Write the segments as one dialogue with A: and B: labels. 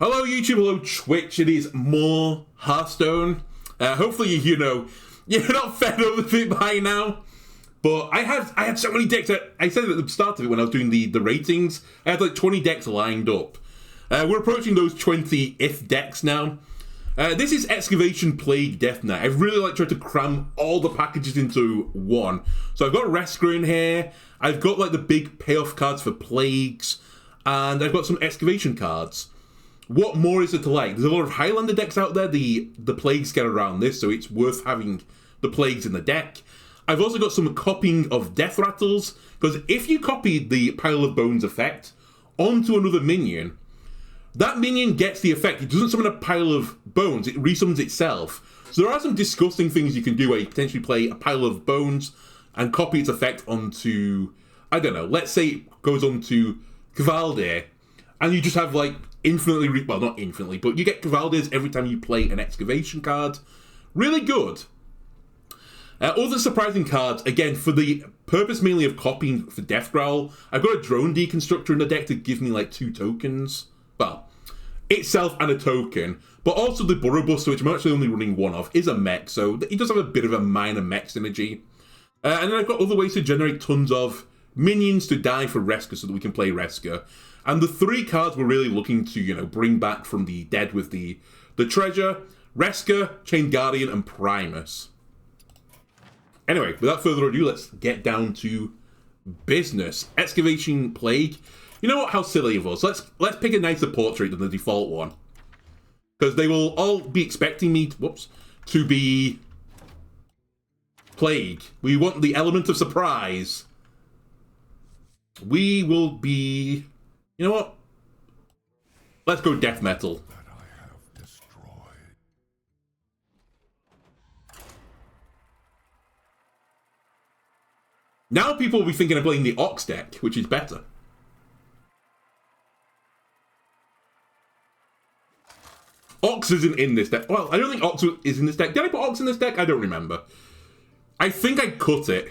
A: Hello YouTube, hello Twitch, it is more Hearthstone. Hopefully you're not fed up with it by now. But I had so many decks. I said it at the start of it when I was doing the ratings. I had like 20 decks lined up. We're approaching those 20th decks now. This is Excavate Plague Death Knight. I've really tried to cram all the packages into one. So I've got Resker in here. I've got like the big payoff cards for Plagues. And I've got some excavation cards. What more is it to like? There's a lot of Highlander decks out there. The Plagues get around this, so it's worth having the Plagues in the deck. I've also got some copying of Death Rattles, because if you copy the Pile of Bones effect onto another minion, that minion gets the effect. It doesn't summon a Pile of Bones, it resummons itself. So there are some disgusting things you can do where you potentially play a Pile of Bones and copy its effect onto, I don't know, let's say it goes onto Kvaldir, and you just have like infinitely, well not infinitely, but you get Kvaldirs every time you play an excavation card. Really good. Other surprising cards, again, for the purpose mainly of copying for Death Growl, I've got a Drone Deconstructor in the deck to give me like 2 tokens. Well, itself and a token, but also the Burrow Buster, which I'm actually only running one of, is a mech, so it does have a bit of a minor mech synergy. And then I've got other ways to generate tons of minions to die for Resker so that we can play Resker. And the 3 cards we're really looking to, bring back from the dead with the treasure, Resker, Chain Guardian, and Primus. Anyway, without further ado, let's get down to business. Excavate Plague. You know what? How silly of us. Let's pick a nicer portrait than the default one. Because they will all be expecting me to be Plague. We want the element of surprise. We will be... You know what? Let's go Death Metal.
B: That I have destroyed.
A: Now people will be thinking of playing the Ox deck, which is better. Ox isn't in this deck. Well, I don't think Ox is in this deck. Did I put Ox in this deck? I don't remember. I think I cut it.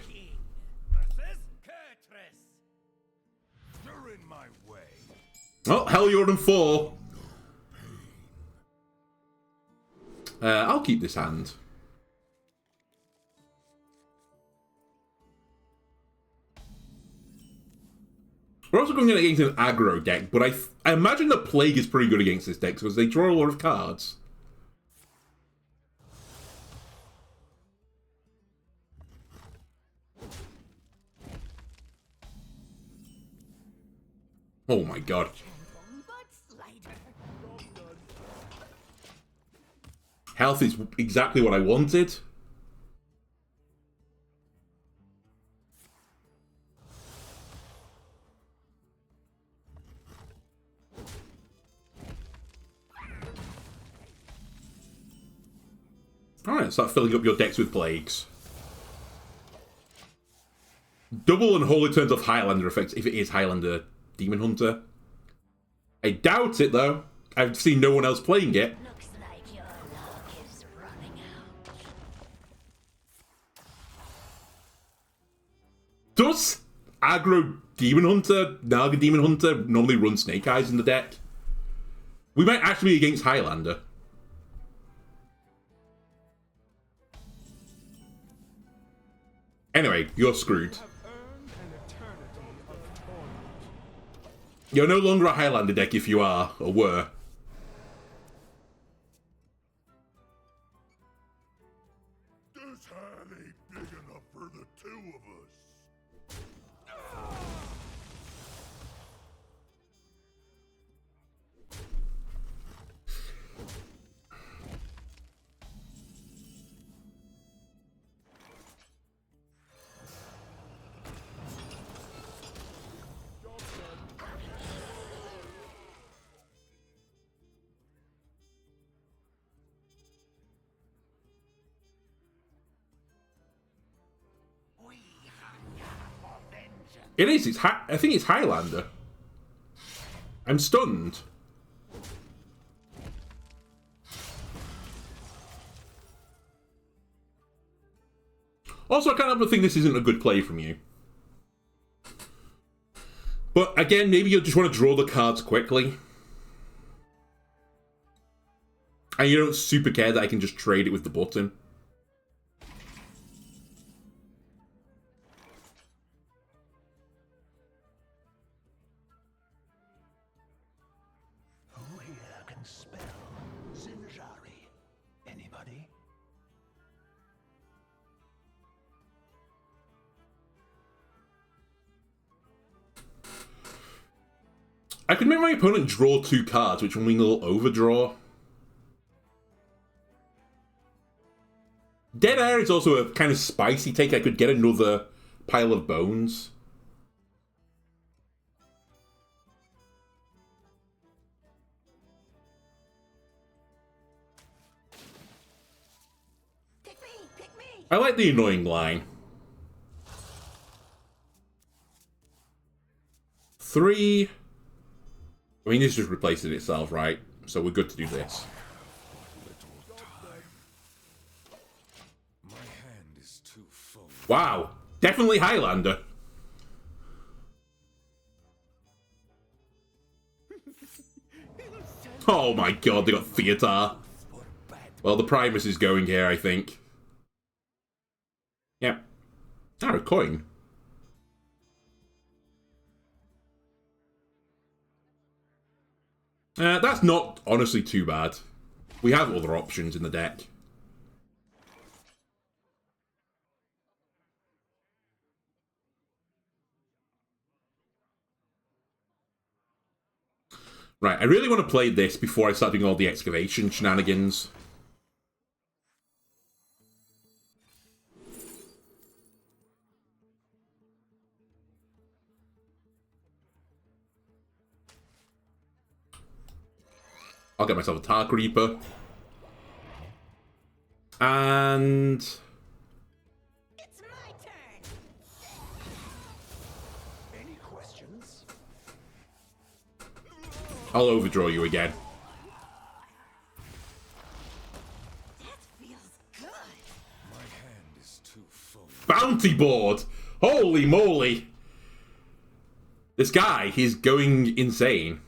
A: Oh, Helljordan 4. I'll keep this hand. We're also going against an aggro deck, but I imagine the Plague is pretty good against this deck because they draw a lot of cards. Oh my god. Health is exactly what I wanted. Alright, start filling up your decks with Plagues. Double and Holy turns off Highlander effects if it is Highlander Demon Hunter. I doubt it though. I've seen no one else playing it.
C: Looks like your luck is running out.
A: Does aggro Demon Hunter, Naga Demon Hunter, normally run Snake Eyes in the deck? We might actually be against Highlander. Anyway, you're screwed. You're no longer a Highlander deck if you are, or were.
B: This hand ain't big enough for the 2 of us.
A: It is. I think it's Highlander. I'm stunned. Also, I can't help but think this isn't a good play from you. But again, maybe you'll just want to draw the cards quickly. And you don't super care that I can just trade it with the button.
B: Who here can spell Zinjari? Anybody?
A: I could make my opponent draw 2 cards, which will mean a little overdraw. Dead Air is also a kind of spicy take. I could get another pile of bones.
C: Pick me!
A: I like the annoying line. 3. I mean, this just replaces itself, right? So we're good to do this.
B: My hand is too full.
A: Wow. Definitely Highlander. Oh my god, they got Theater. Well, the Primus is going here, I think. Yep. Ah, a coin. That's not honestly too bad. We have other options in the deck. Right, I really want to play this before I start doing all the excavation shenanigans. I'll get myself a Tark Reaper. And...
C: It's my turn!
B: Any questions?
A: I'll overdraw you again.
C: That feels good!
B: My hand is too full.
A: Bounty board! Holy moly! This guy, he's going insane.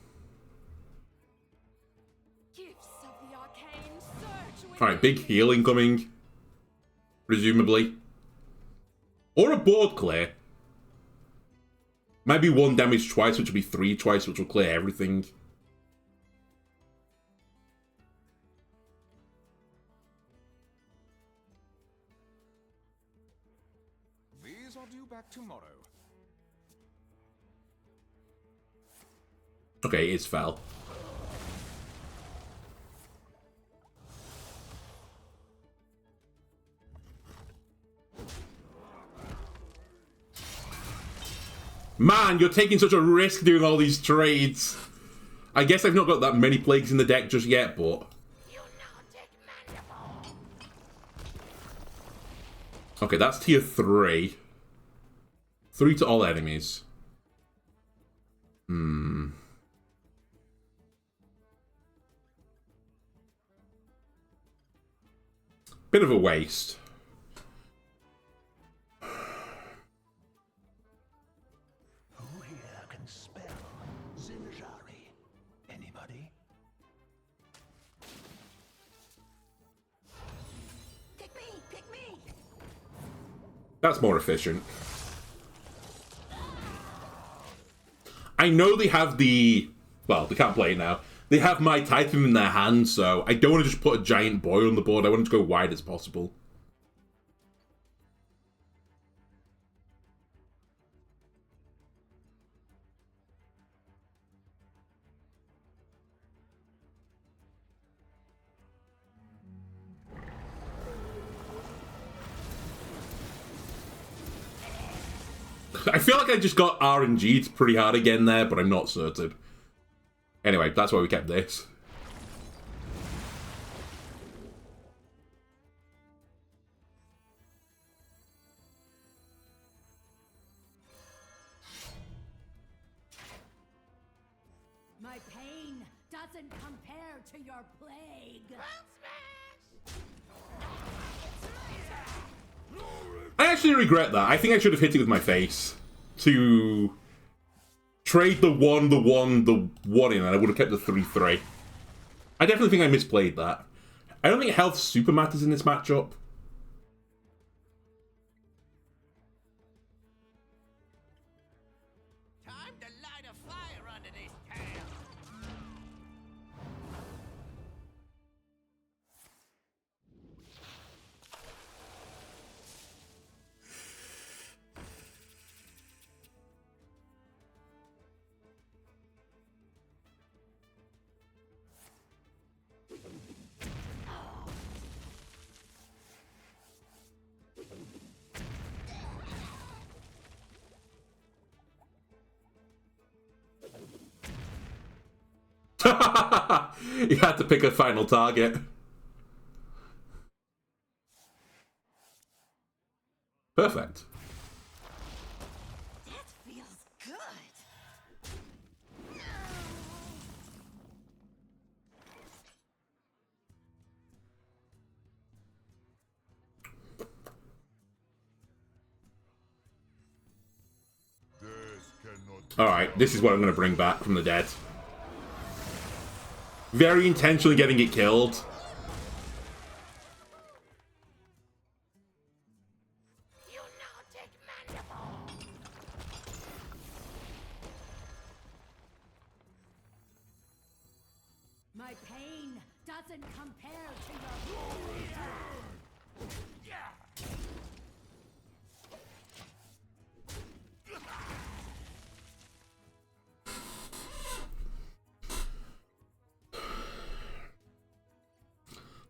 C: Gifts of the arcane surge with
A: Alright, big healing coming. Presumably. Or a board clear. Might be 1 damage twice, which will be 3 twice, which will clear everything.
B: These are due back tomorrow.
A: Okay, it's fell. Man, you're taking such a risk doing all these trades. I guess I've not got that many plagues in the deck just yet, but... Okay, that's tier 3. 3 to all enemies. Bit of a waste.
B: Who here can spell Zinjari? Anybody?
C: Pick me!
A: That's more efficient. I know they have the... Well, they can't play it now. They have my Titan in their hand, so I don't want to just put a giant boy on the board. I want to go wide as possible. I feel like I just got RNG'd pretty hard again there, but I'm not certain. Anyway, that's why we kept this.
C: My pain doesn't compare to your plague!
A: I actually regret that. I think I should have hit it with my face to trade the 1 in, and I would have kept the 3-3. I definitely think I misplayed that. I don't think health super matters in this matchup.
D: Time to light a fire under this town.
A: You had to pick a final target. Perfect.
C: That feels good.
B: This cannot
A: Alright, this is what I'm going to bring back from the dead. Very intentionally getting it killed.
C: Lunatic mandible.
E: My pain doesn't compare to your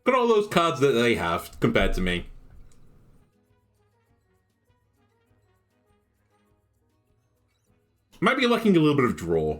A: Look at all those cards that they have compared to me. Might be lacking a little bit of draw.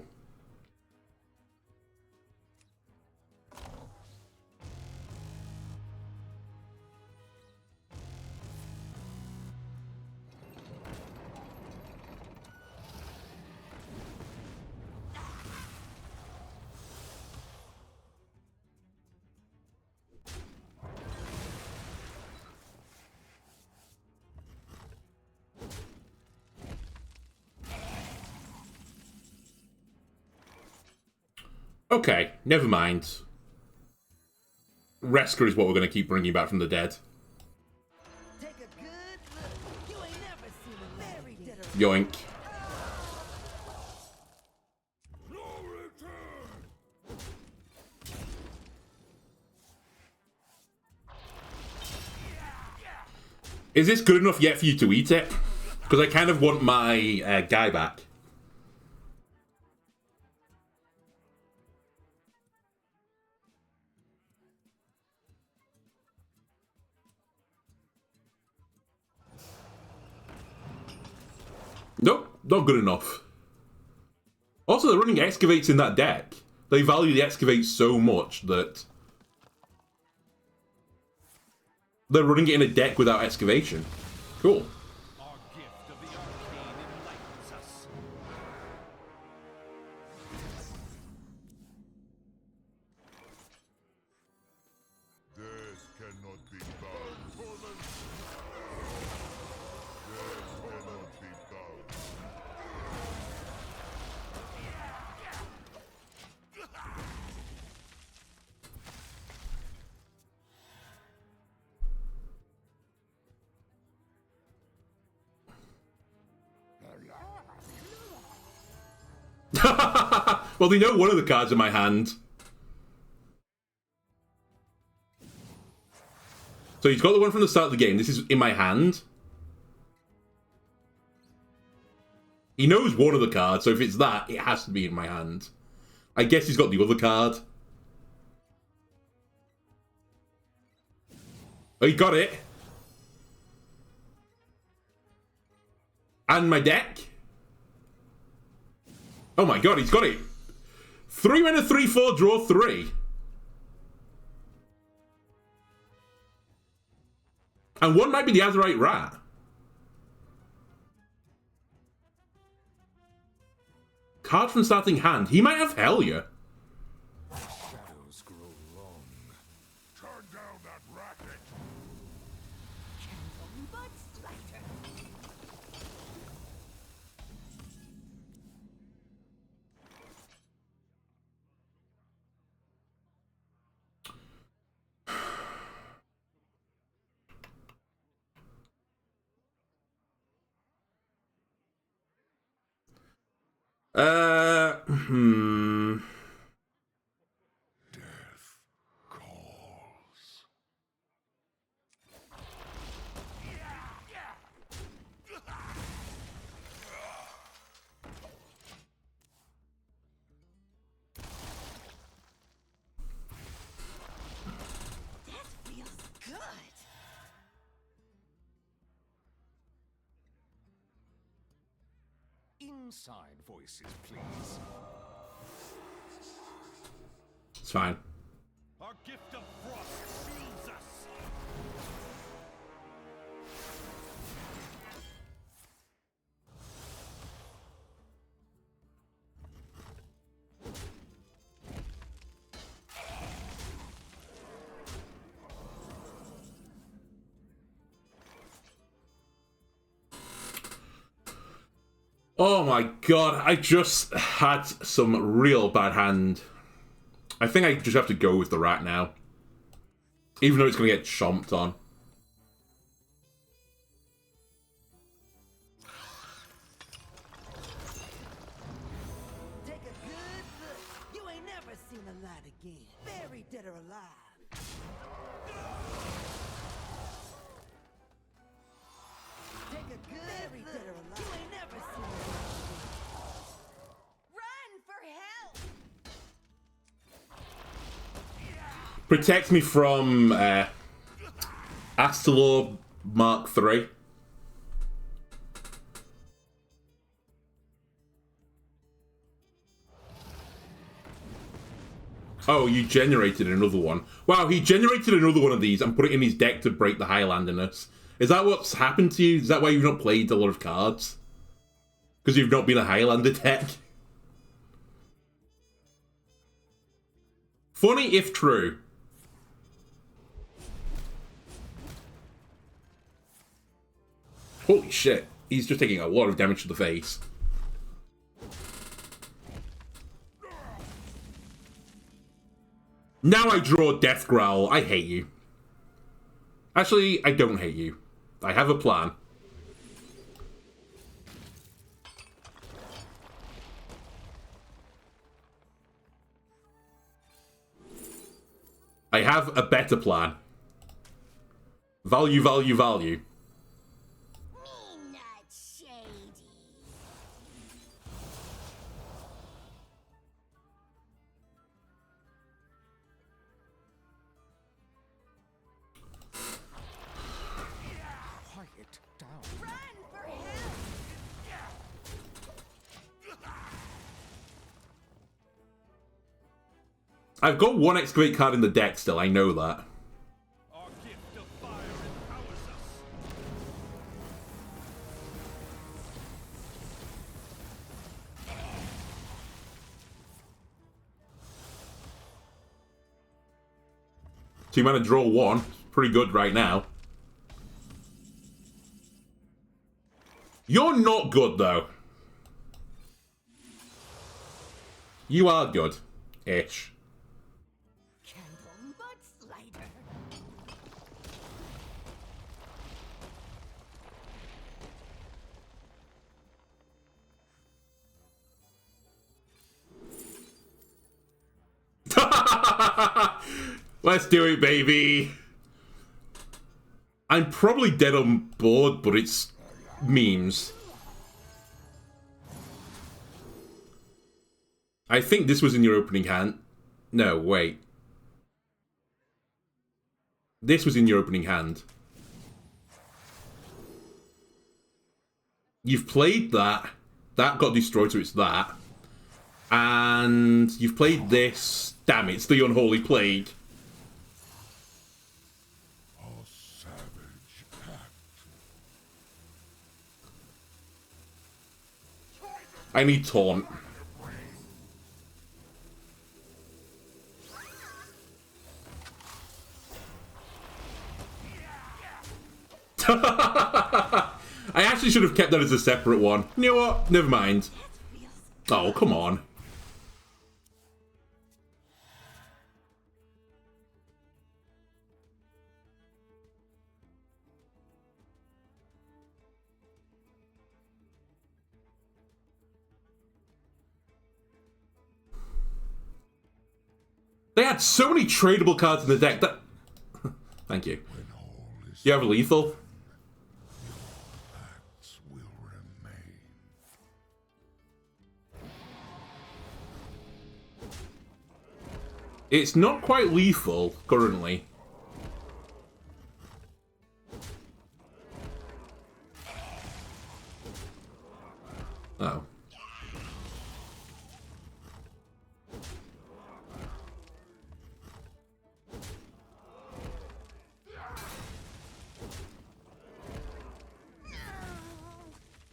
A: Okay, never mind. Resker is what we're going to keep bringing back from the dead.
D: Take a good look. You ain't never seen a Mary did a
A: Yoink.
B: no return.
A: Is this good enough yet for you to eat it? Because I kind of want my guy back. Nope, not good enough. Also, they're running Excavates in that deck. They value the Excavates so much that they're running it in a deck without Excavation. Cool.
F: Our gift of the arcane enlightens us.
B: This cannot be done. This cannot be done.
A: Well, they know one of the cards in my hand. So he's got the one from the start of the game. This is in my hand. He knows one of the cards, so if it's that, it has to be in my hand. I guess he's got the other card. Oh, he got it. And my deck. Oh my god, he's got it. 3 mana, 3/4, draw 3. And one might be the Azurite Rat. Card from starting hand. He might have Hellier.
F: Shadows grow long.
B: Turn down that racket.
C: But slighter.
B: Death calls.
D: That feels good.
F: Inside voices, please.
A: It's fine.
F: Our gift of frost shields us.
A: Oh my god, I just had some real bad hand. I think I just have to go with the rat now. Even though it's going to get chomped on.
D: Take a good look. You ain't never seen a light again. Buried dead or alive. Take a good look. Dead or alive. You ain't never seen a light again. Run for help!
A: Protects me from Astalor Mark III. Oh, you generated another one. Wow, he generated another one of these and put it in his deck to break the Highlanderness. Is that what's happened to you? Is that why you've not played a lot of cards? Because you've not been a Highlander deck? Funny if true. Holy shit, he's just taking a lot of damage to the face. Now I draw Death Growl. I hate you. Actually, I don't hate you. I have a plan. I have a better plan. Value, value, value.
C: Me not shady.
F: Quiet down.
D: Run for help!
A: I've got one Excavate card in the deck still, I know that.
F: Our gift of fire empowers us.
A: So you managed to draw one. Pretty good right now. You're not good, though. You are good. Ish.
C: Candle mudslider.
A: Let's do it, baby. I'm probably dead on board, but it's memes. I think this was in your opening hand. No, wait. This was in your opening hand. You've played that. That got destroyed, so it's that. And you've played this. Damn it, it's the Unholy Plague.
B: A savage act.
A: I need Taunt. I actually should have kept that as a separate one. You know what? Never mind. Oh, come on. They had so many tradable cards in the deck that... Thank you. You have a lethal?
B: Facts will remain.
A: It's not quite lethal, currently. Oh.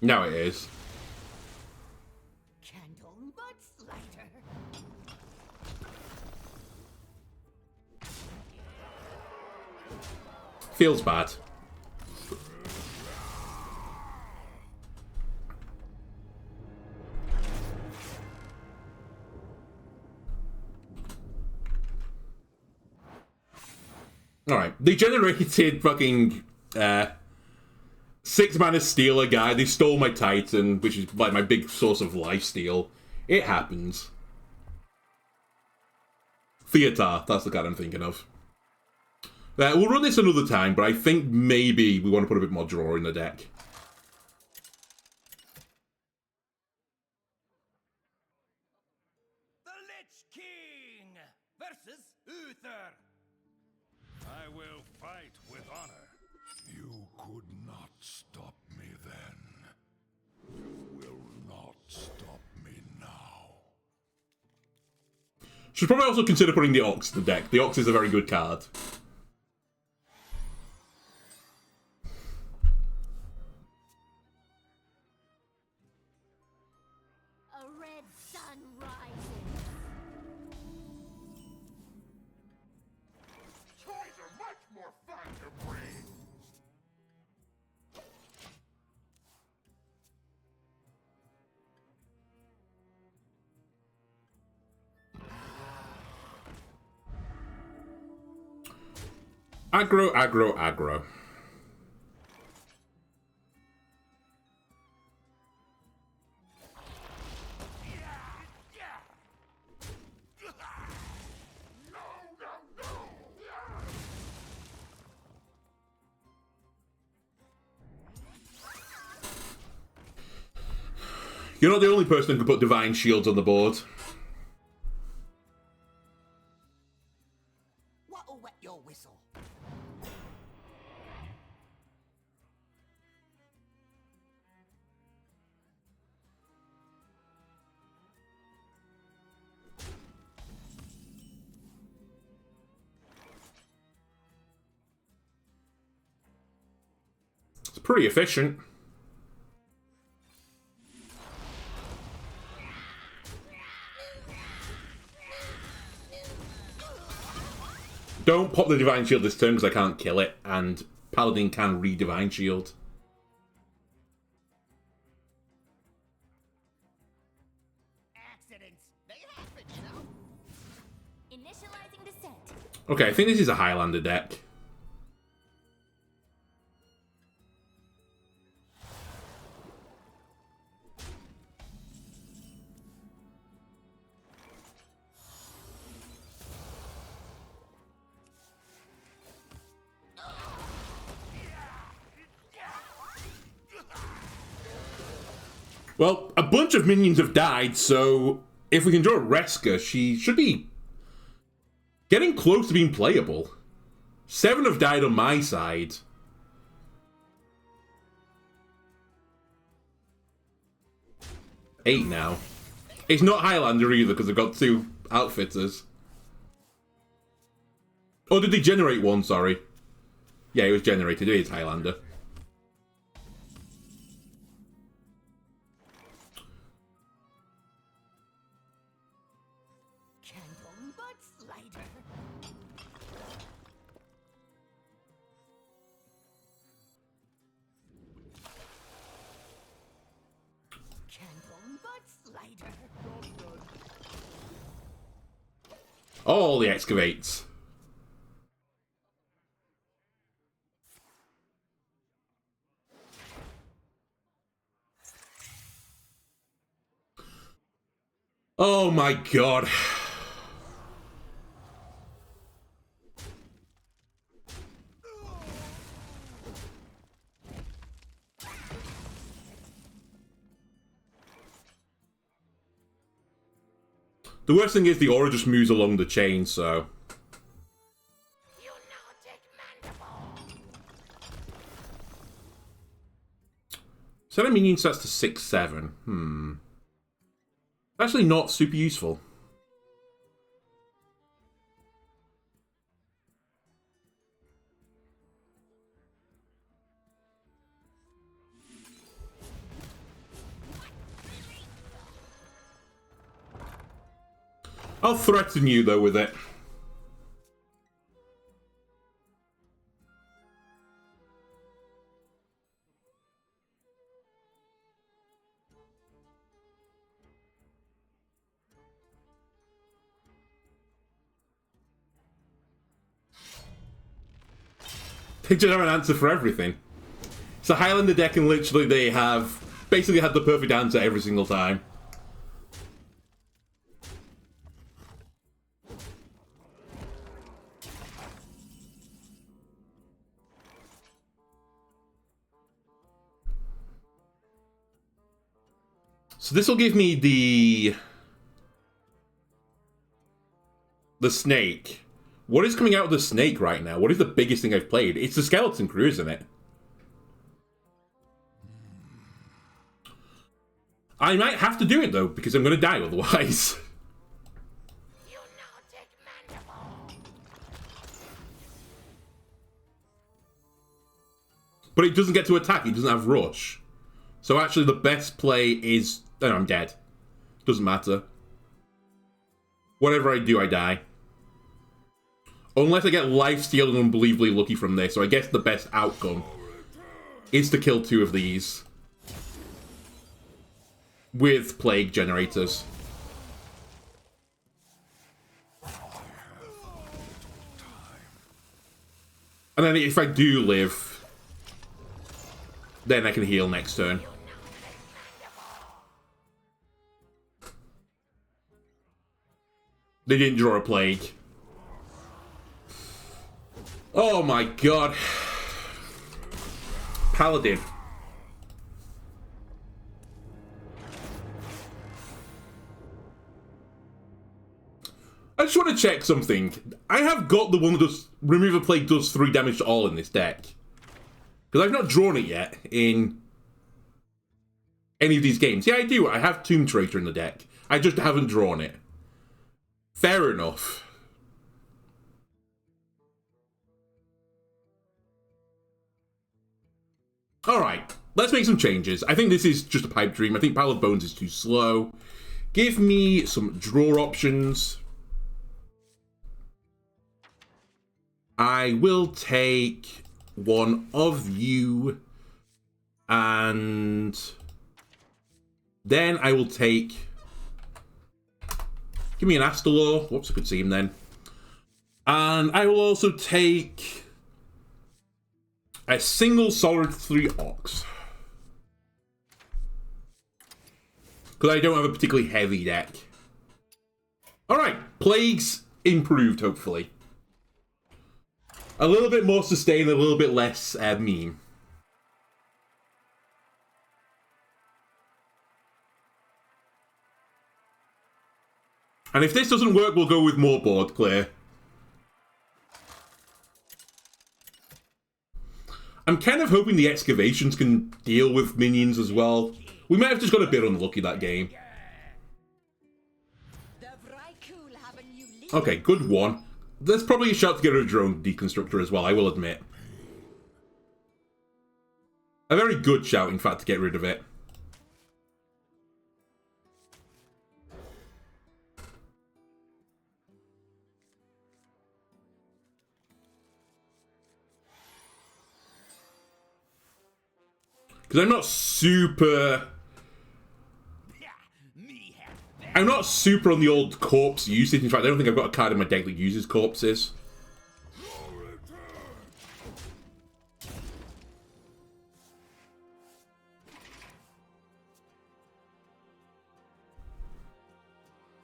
A: Now it is.
D: Candle mudslider.
A: Feels bad. Alright, they generated fucking 6 mana stealer guy. They stole my Titan, which is like my big source of lifesteal. It happens. Theater, that's the card I'm thinking of. We'll run this another time, but I think maybe we want to put a bit more draw in the deck.
F: The Lich King versus Uther. I will fight with honor.
B: You could not stop me then. You will not stop me now.
A: Should probably also consider putting the Ox in the deck. The Ox is a very good card.
E: A red sun rises.
B: Toys are much more fun to bring.
A: Aggro, aggro, aggro. You're not the only person who can put Divine Shields on the board.
D: What'll wet your whistle?
A: It's pretty efficient. Don't pop the Divine Shield this turn because I can't kill it, and Paladin can re-Divine Shield.
D: Accidents. They happen, you know?
E: Initializing descent.
A: Okay, I think this is a Highlander deck. Well, a bunch of minions have died, so if we can draw Reska, she should be getting close to being playable. 7 have died on my side. Eight now. It's not Highlander either, because I've got 2 outfitters. Oh, did they generate one? Sorry. Yeah, it was generated. It is Highlander.
D: Candle mudslider. Candle mudslider.
A: All the excavates. Oh my god. The worst thing is the aura just moves along the chain, so... Set a minion sets to 6/7. Actually not super useful. I'll threaten you, though, with it. They just have an answer for everything. It's a Highlander deck, and literally they have basically had the perfect answer every single time. So this will give me the snake. What is coming out of the snake right now? What is the biggest thing I've played? It's the skeleton crew, isn't it? I might have to do it though, because I'm going to die otherwise. But it doesn't get to attack, it doesn't have rush. So actually the best play is... Oh, I'm dead. Doesn't matter. Whatever I do, I die. Unless I get lifesteal and unbelievably lucky from this, so I guess the best outcome is to kill 2 of these. With plague generators. And then if I do live, then I can heal next turn. They didn't draw a plague. Oh my god. Paladin. I just want to check something. I have got the one that does... Remove a plague does 3 damage to all in this deck. Because I've not drawn it yet in any of these games. Yeah, I do. I have Tomb Traitor in the deck. I just haven't drawn it. Fair enough. Alright, let's make some changes. I think this is just a pipe dream. I think Pile of Bones is too slow. Give me some draw options. I will take one of you. And then I will take... Give me an Astalor. Whoops, I could see him then. And I will also take... a single solid 3 Ox. Because I don't have a particularly heavy deck. Alright, Plague's improved, hopefully. A little bit more sustained, a little bit less meme. And if this doesn't work, we'll go with more board clear. I'm kind of hoping the excavations can deal with minions as well. We might have just got a bit unlucky that game. Okay, good one. There's probably a shout to get rid of Drone Deconstructor as well, I will admit. A very good shout, in fact, to get rid of it. Because I'm not super... I'm not super on the old corpse usage. In fact, I don't think I've got a card in my deck that uses corpses.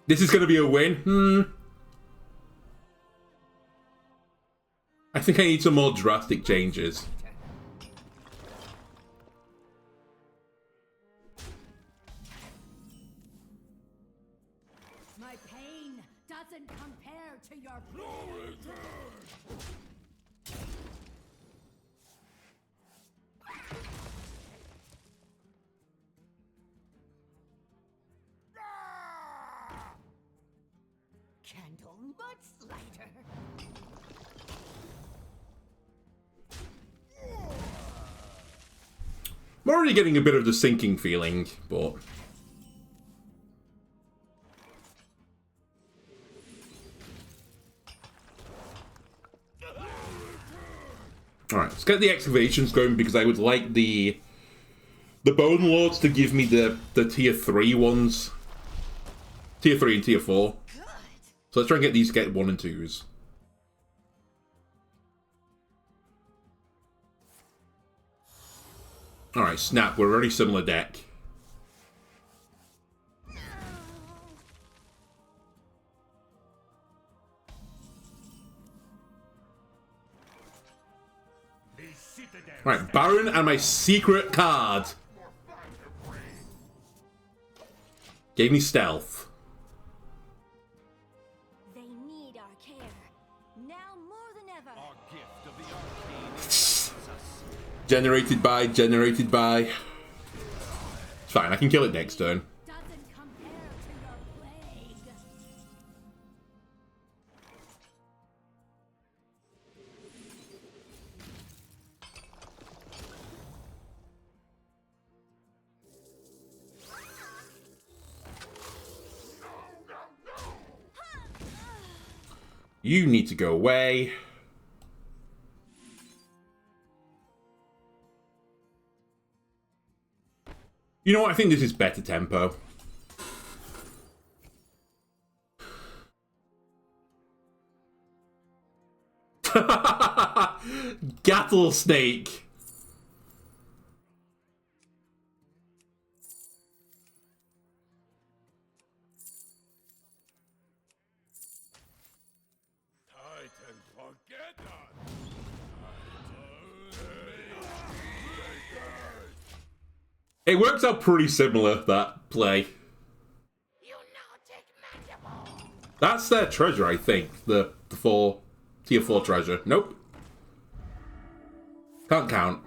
A: This is going to be a win. I think I need some more drastic changes.
E: Candle Mudslider.
A: I'm already getting a bit of the sinking feeling, but... Alright, let's get the excavations going because I would like the Bone Lords to give me the tier 3 ones. Tier 3 and tier 4.
D: Good.
A: So let's try and get these 1 and 2s. Alright, snap, we're a very similar deck. Alright, Baron and my secret card. Gave me stealth.
E: They need our care. Now more than ever.
F: Our gift of the arcane is us.
A: Generated by. It's fine, I can kill it next turn.
E: Doesn't compare to your plague.
A: You need to go away. You know what? I think this is better tempo. Gattle Snake.
F: Titan forget us.
A: It works out pretty similar, that play.
C: You nautic mandible!
A: That's their treasure, I think. The tier 4 treasure. Nope. Can't count.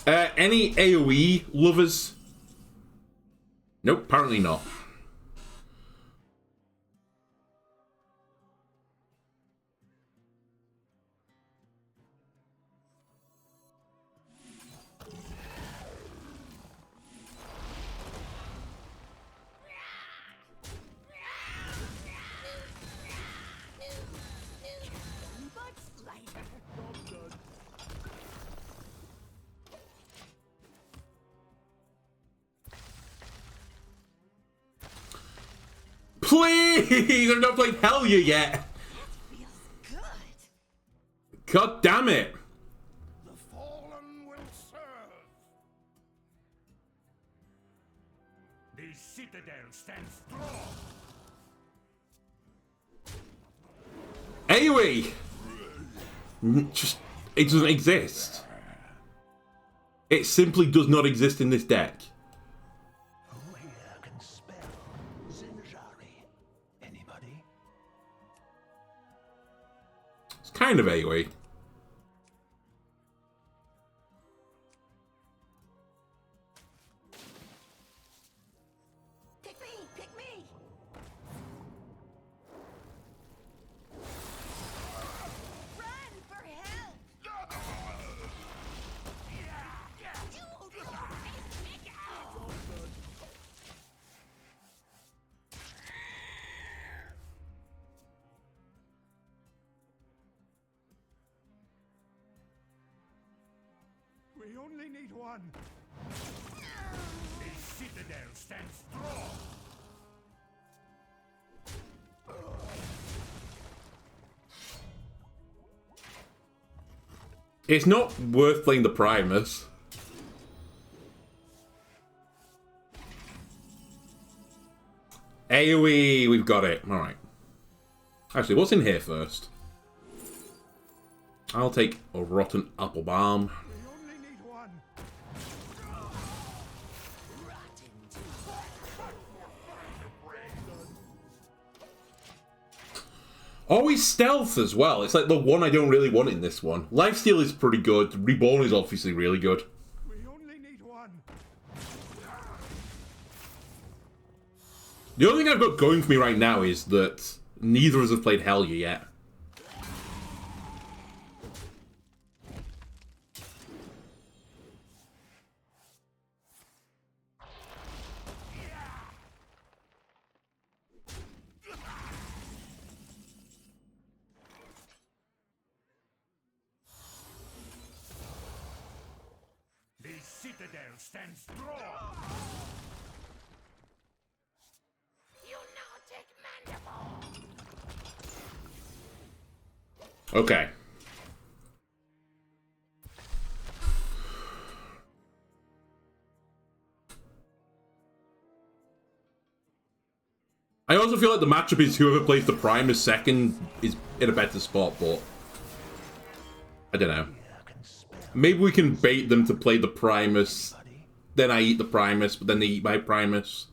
A: Any AoE lovers? Nope, apparently not. Please! I've not played Helya yet!
D: Feels good.
A: God damn it!
F: The fallen will serve. The citadel stands strong.
A: AoE! Just, it doesn't exist. It simply does not exist in this deck.
B: Who here can spell Zinjari? Anybody?
A: It's kind of AoE.
D: Pick me! Pick me! Run for help!
F: We only need one. The citadel stands strong.
A: It's not worth playing the Primus. AoE, we've got it. Alright. Actually, what's in here first? I'll take a rotten apple balm.
F: We only need one.
A: Always stealth as well. It's like the one I don't really want in this one. Lifesteal is pretty good. Reborn is obviously really good.
B: We only need one.
A: The only thing I've got going for me right now is that neither of us have played Hellier yet.
B: The citadel stands strong.
A: Okay. I also feel like the matchup is whoever plays the Primus second is in a better spot, but I don't know. Maybe we can bait them to play the Primus, then I eat the Primus, but then they eat my Primus.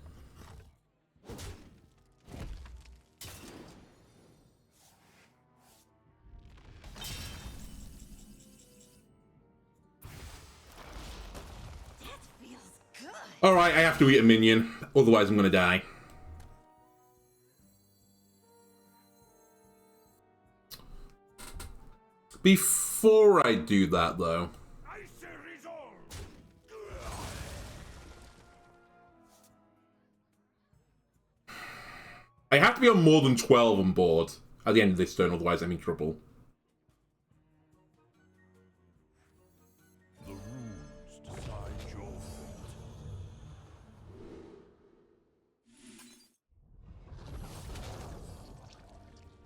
A: Alright, I have to eat a minion, otherwise I'm gonna die. Before I do that, though... I have to be on more than 12 on board at the end of this turn, otherwise I'm in trouble.
B: The runes decide your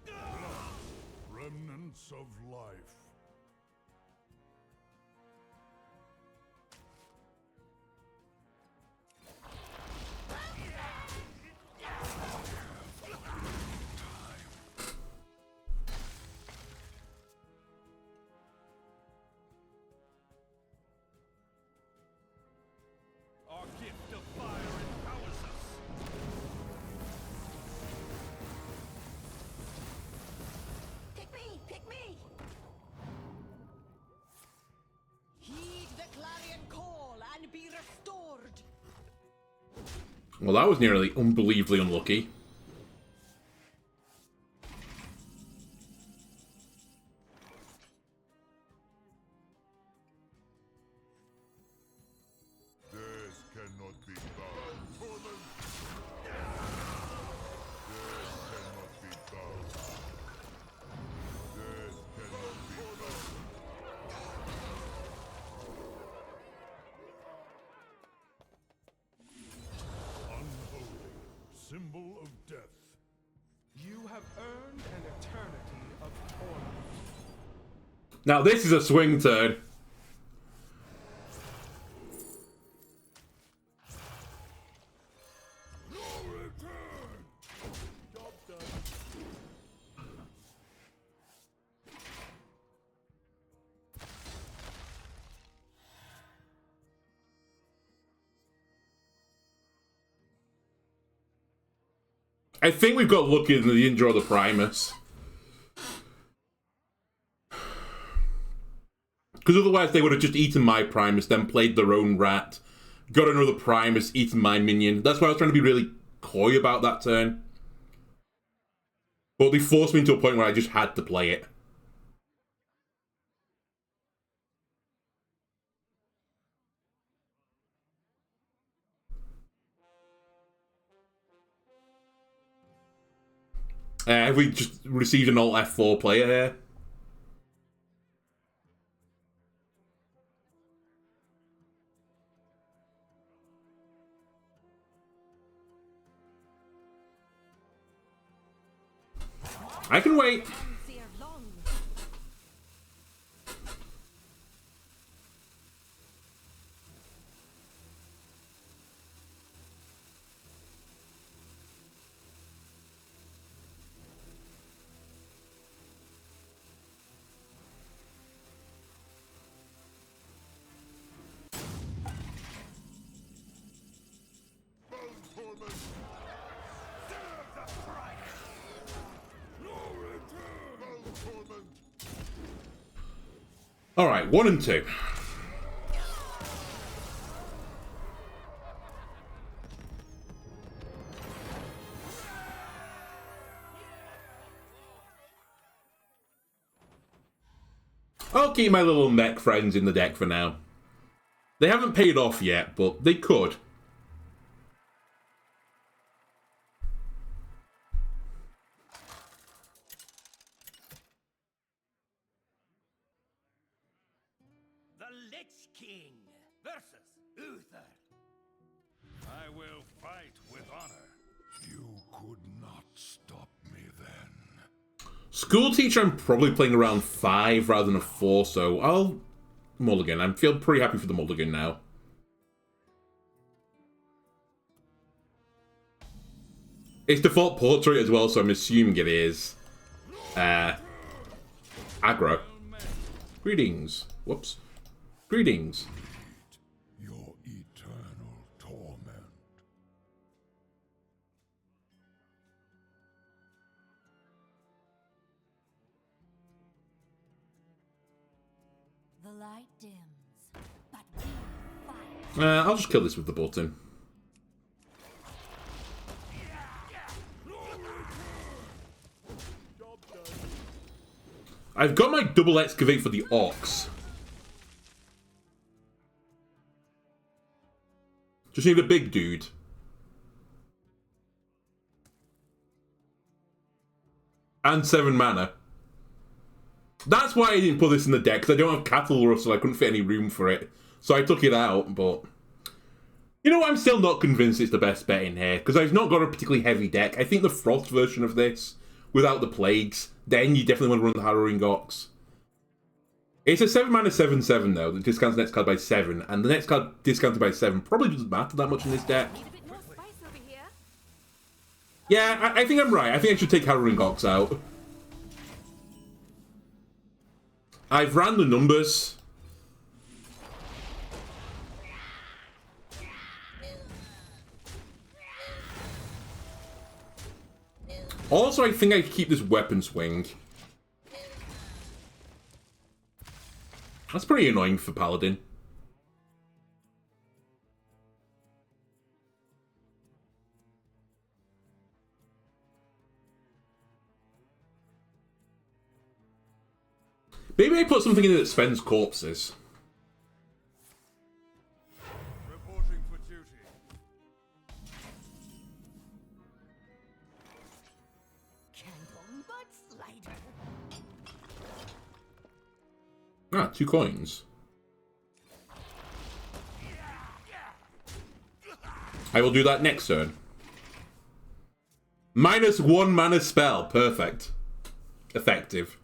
B: fate. Remnants of life.
F: Our gift of fire empowers us.
D: Pick me! Pick me! Heed the clarion call and be restored!
A: Well, that was nearly unbelievably unlucky.
B: This cannot be done. Torment. This cannot be done. This cannot be done. Unholy, symbol of death.
G: You have earned an eternity of torment.
A: Now this is a swing turn.
B: No return. Job done.
A: I think we've got lucky that they didn't draw the Primus. Because otherwise they would have just eaten my Primus, then played their own rat, got another Primus, eaten my minion. That's why I was trying to be really coy about that turn. But they forced me into a point where I just had to play it. Have we just received an alt F4 player here? I can wait.
D: Fear long.
B: Bone torment. Serve the price. No return.
A: Alright, 1 and 2. I'll keep my little mech friends in the deck for now. They haven't paid off yet, but they could.
F: The Lich King versus Uther. I will fight with honor.
B: You could not stop me then.
A: School teacher, I'm probably playing around 5 rather than a 4, so I'll mulligan. I feel pretty happy for the mulligan now. It's default portrait as well, so I'm assuming it is aggro. Greetings. Whoops. Greetings.
B: Your eternal torment.
E: The light dims, but we fight.
A: I'll just kill this with the button. I've got my double excavate for the Ox. Just need a big dude. And 7 mana. That's why I didn't put this in the deck, because I don't have Cattle Rust, so I couldn't fit any room for it. So I took it out, but... You know what, I'm still not convinced it's the best bet in here, because I've not got a particularly heavy deck. I think the Frost version of this, without the Plagues, then you definitely want to run the Harrowing Ox. It's a 7 mana 7/7 though, that discounts the next card by 7, and the next card discounted by 7 probably doesn't matter that much in this deck.
E: Need a bit more spice over here.
A: Yeah, I think I'm right. I think I should take Harrowing Ox out. I've ran the numbers. Also, I think I keep this weapon swing. That's pretty annoying for Paladin. Maybe I put something in that spends corpses.
F: Reporting for duty.
E: Candle mudslider.
A: Ah, 2 coins. I will do that next turn. -1 mana spell. Perfect. Effective.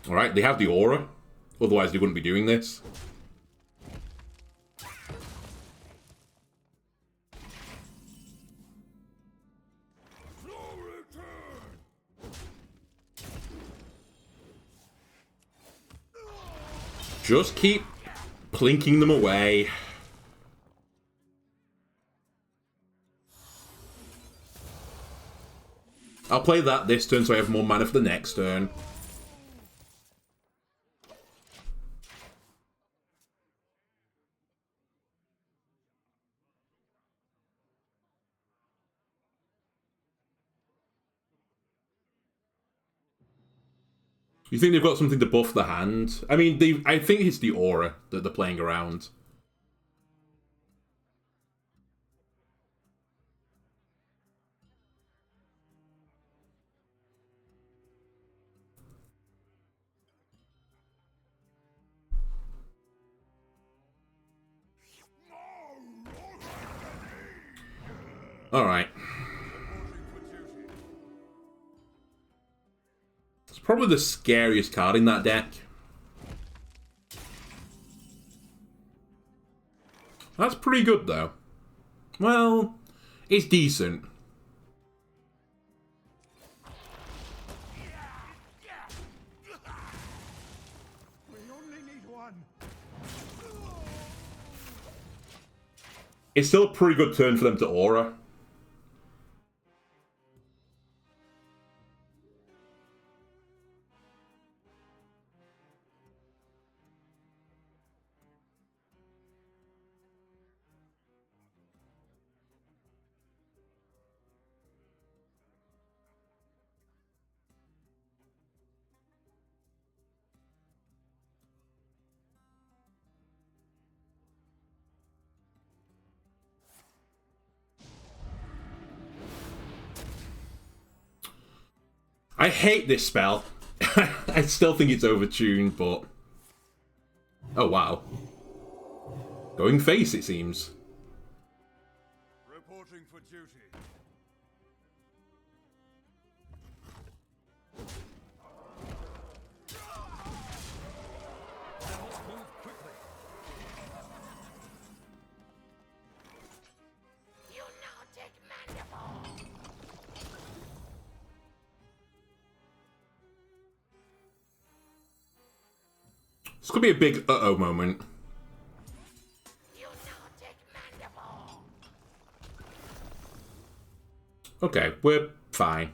A: Alright, they have the aura. Otherwise, they wouldn't be doing this. Just keep plinking them away. I'll play that this turn so I have more mana for the next turn. You think they've got something to buff the hand? I mean, I think it's the aura that they're playing around. Alright. It's probably the scariest card in that deck. That's pretty good, though. Well, it's decent.
G: We only need one.
A: It's still a pretty good turn for them to aura. I hate this spell. I still think it's overtuned, but... Oh, wow. Going face, it seems.
F: Reporting for duty. Move quickly.
C: You now take mandible.
A: This could be a big uh-oh moment.
C: You now take mandible.
A: Okay, we're fine.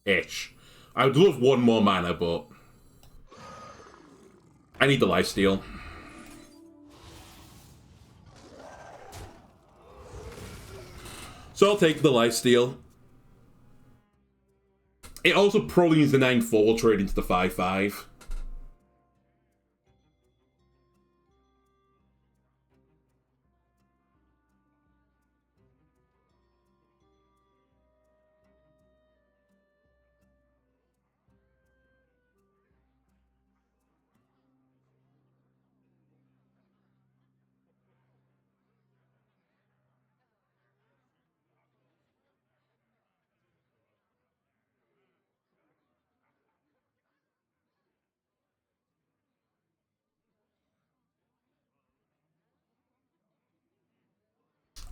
A: Ish. I would love one more mana, but... I need the lifesteal. So I'll take the lifesteal. It also probably needs the 9/4 trade into the 5/5.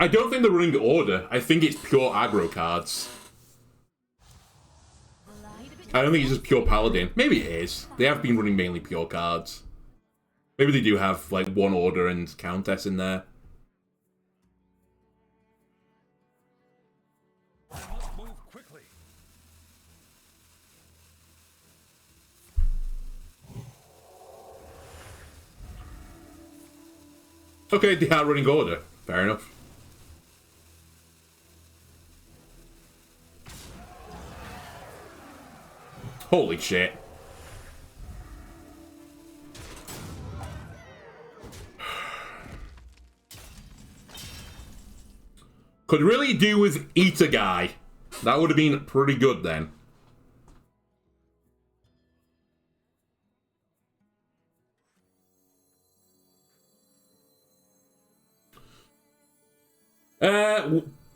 A: I don't think they're running order. I think it's pure aggro cards. I don't think it's just pure paladin. Maybe it is. They have been running mainly pure cards. Maybe they do have like one order and countess in there.
F: Move quickly.
A: Okay, they are running order. Fair enough. Holy shit. Could really do with eat a guy. That would have been pretty good then.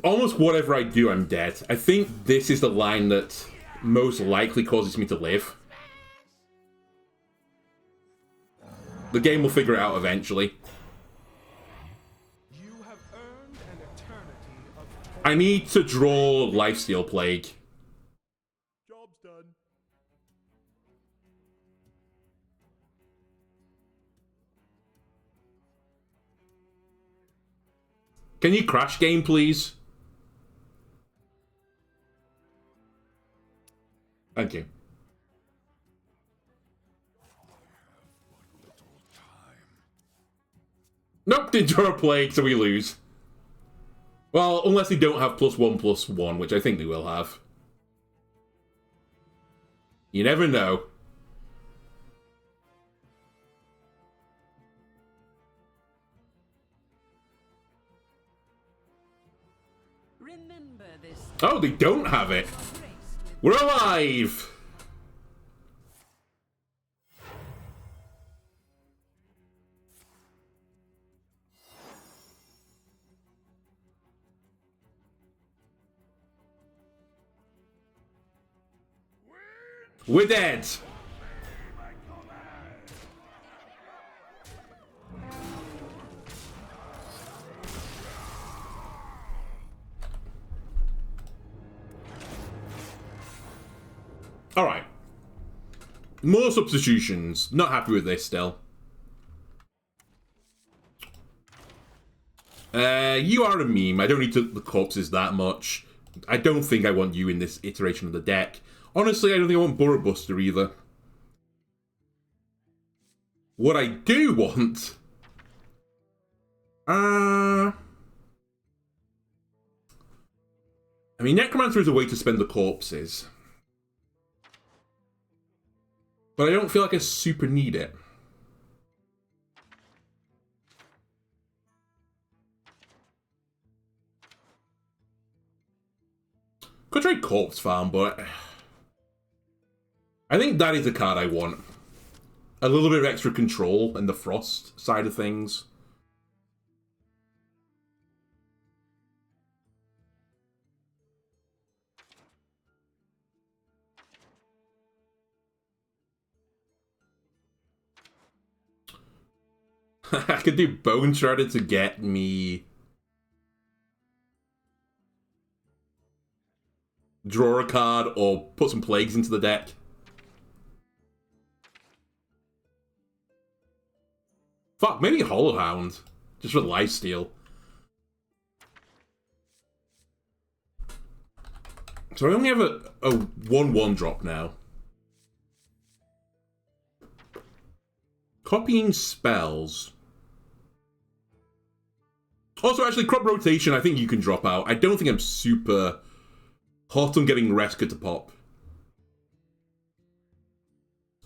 A: Almost whatever I do, I'm dead. I think this is the line that most likely causes me to live. The game will figure it out eventually.
G: You have earned an eternity of
A: I need to draw Lifesteal Plague.
G: jobs done.
A: Can you crash game, please? Thank you. Nope, didn't draw a plague, so we lose. Well, unless they don't have +1/+1, which I think they will have. You never know.
D: Remember this.
A: Oh, they don't have it. We're alive! We're dead! Alright. More substitutions. Not happy with this still. You are a meme. I don't need the corpses that much. I don't think I want you in this iteration of the deck. Honestly, I don't think I want Burrow Buster either. What I do want... I mean, Necromancer is a way to spend the corpses. But I don't feel like I super need it. Corpse Farm, but I think that is a card I want. A little bit of extra control and the Frost side of things. I could do Bone Shredder to get me... draw a card or put some plagues into the deck. Fuck, maybe Hollowhound. Just for lifesteal. So I only have a 1/1 drop now. Copying spells. Also, actually, Crop Rotation, I think you can drop out. I don't think I'm super hot on getting Reska to pop.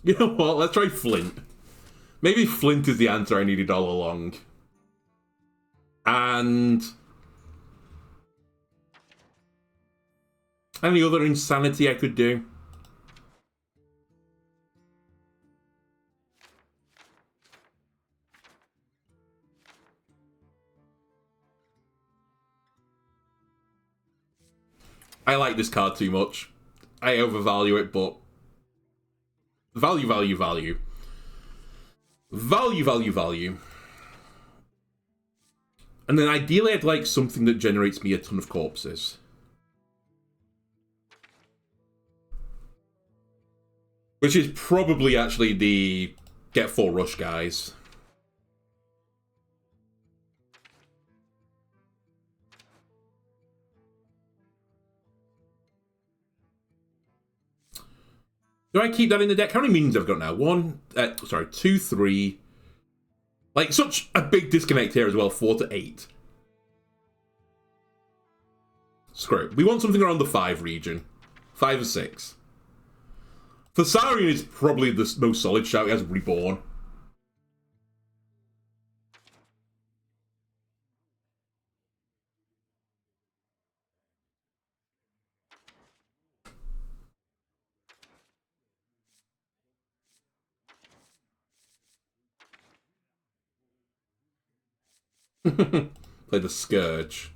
A: You know what? Let's try Flint. Maybe Flint is the answer I needed all along. And... any other insanity I could do? I like this card too much. I overvalue it, but... value, value, value. Value, value, value. And then ideally I'd like something that generates me a ton of corpses. Which is probably actually the get 4 rush guys. Do I keep that in the deck? How many minions have I got now? 2, 3. Like, such a big disconnect here as well. 4 to 8. Screw it. We want something around the 5 region. 5 or 6. Thessarian is probably the most solid shout. He has Reborn. Play the Scourge.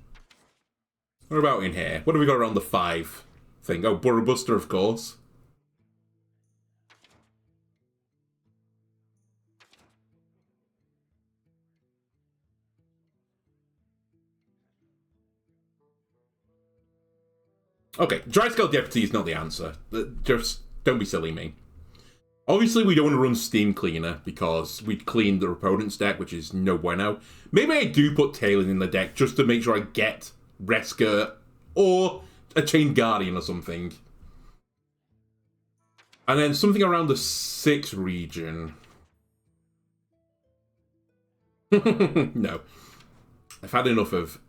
A: What about in here? What have we got around the 5 thing? Oh, Burrobuster, of course. Okay, Dry Scale Deputy is not the answer. Just don't be silly me. Obviously, we don't want to run Steam Cleaner because we'd clean the opponent's deck, which is no bueno. Maybe I do put Talon in the deck just to make sure I get Reska or a Chained Guardian or something. And then something around the 6 region. No. I've had enough of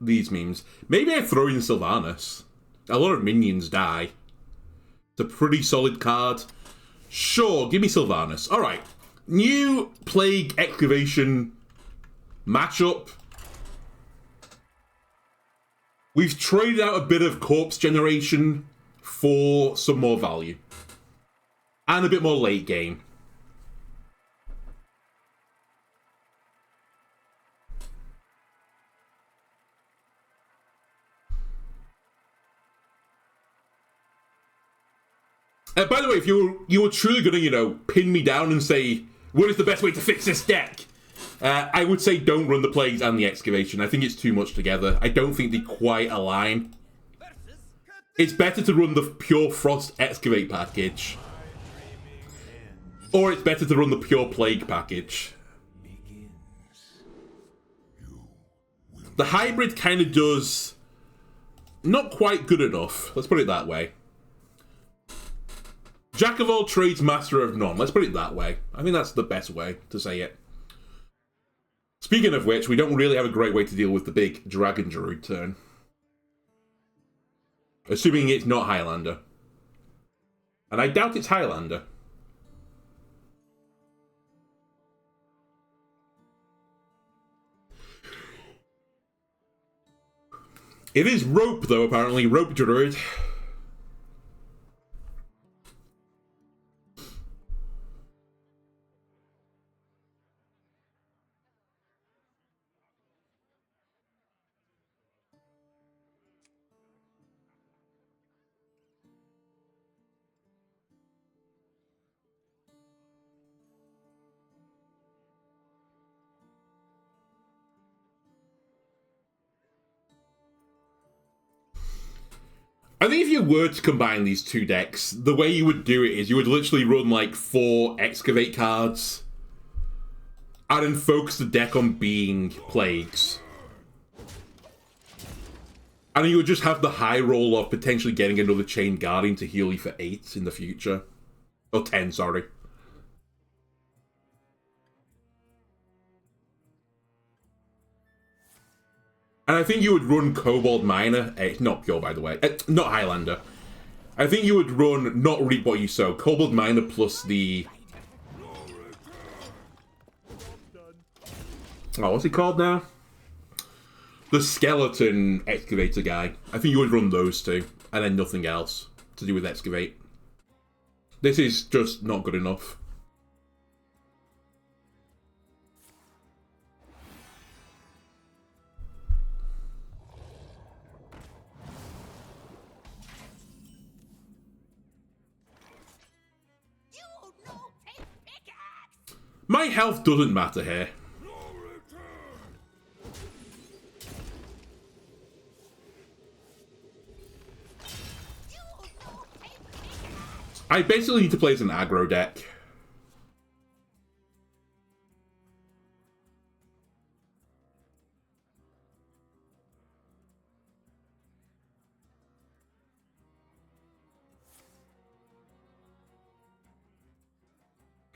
A: these memes. Maybe I throw in Sylvanas. A lot of minions die. It's a pretty solid card. Sure, give me Sylvanas. Alright. New Plague Excavation matchup. We've traded out a bit of corpse generation for some more value. And a bit more late game. By the way, if you were truly going to, pin me down and say, what is the best way to fix this deck? I would say don't run the Plagues and the Excavation. I think it's too much together. I don't think they quite align. It's better to run the pure Frost Excavate package. Or it's better to run the pure Plague package. The hybrid kind of does not quite good enough. Let's put it that way. Jack of all trades, master of none. Let's put it that way. I think that's the best way to say it. Speaking of which, we don't really have a great way to deal with the big Dragon Druid turn. Assuming it's not Highlander. And I doubt it's Highlander. It is Rope, though, apparently. Rope Druid. I think if you were to combine these two decks, the way you would do it is you would literally run like 4 Excavate cards and then focus the deck on being plagues. And you would just have the high roll of potentially getting another Chain Guardian to heal you for 8 in the future. Or 10, sorry. And I think you would run Kobold Miner. It's not pure, by the way. Not Highlander. I think you would run not Reap What You Sow. Kobold Miner plus the... Oh, what's he called now? The Skeleton Excavator guy. I think you would run those two. And then nothing else to do with Excavate. This is just not good enough. My health doesn't matter here. I basically need to play as an aggro deck.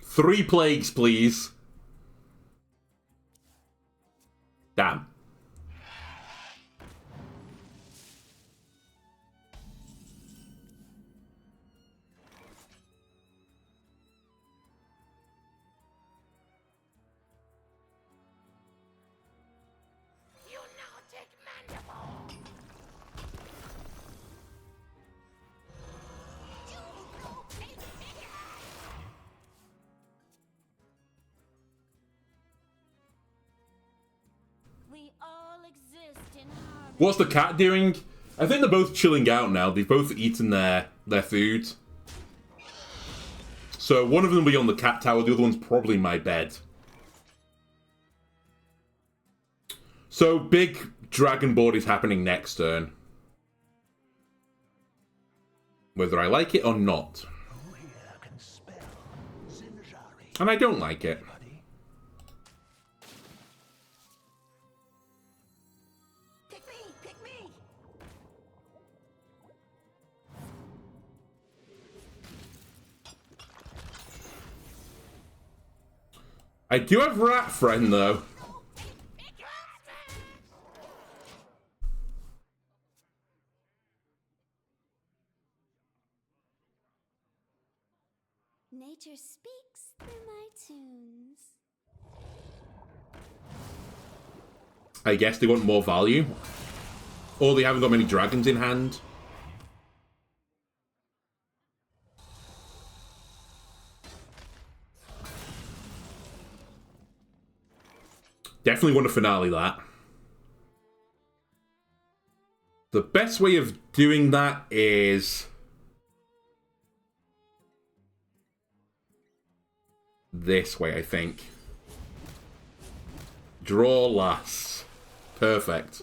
A: Three plagues, please. Damn. What's the cat doing? I think they're both chilling out now. They've both eaten their food. So one of them will be on the cat tower, the other one's probably my bed. So big dragon board is happening next turn. Whether I like it or not. And I don't like it. I do have Rat Friend, though.
E: Nature speaks through my tunes.
A: I guess they want more value. Or they haven't got many dragons in hand. Definitely want to finale that. The best way of doing that is this way, I think. Draw last. Perfect.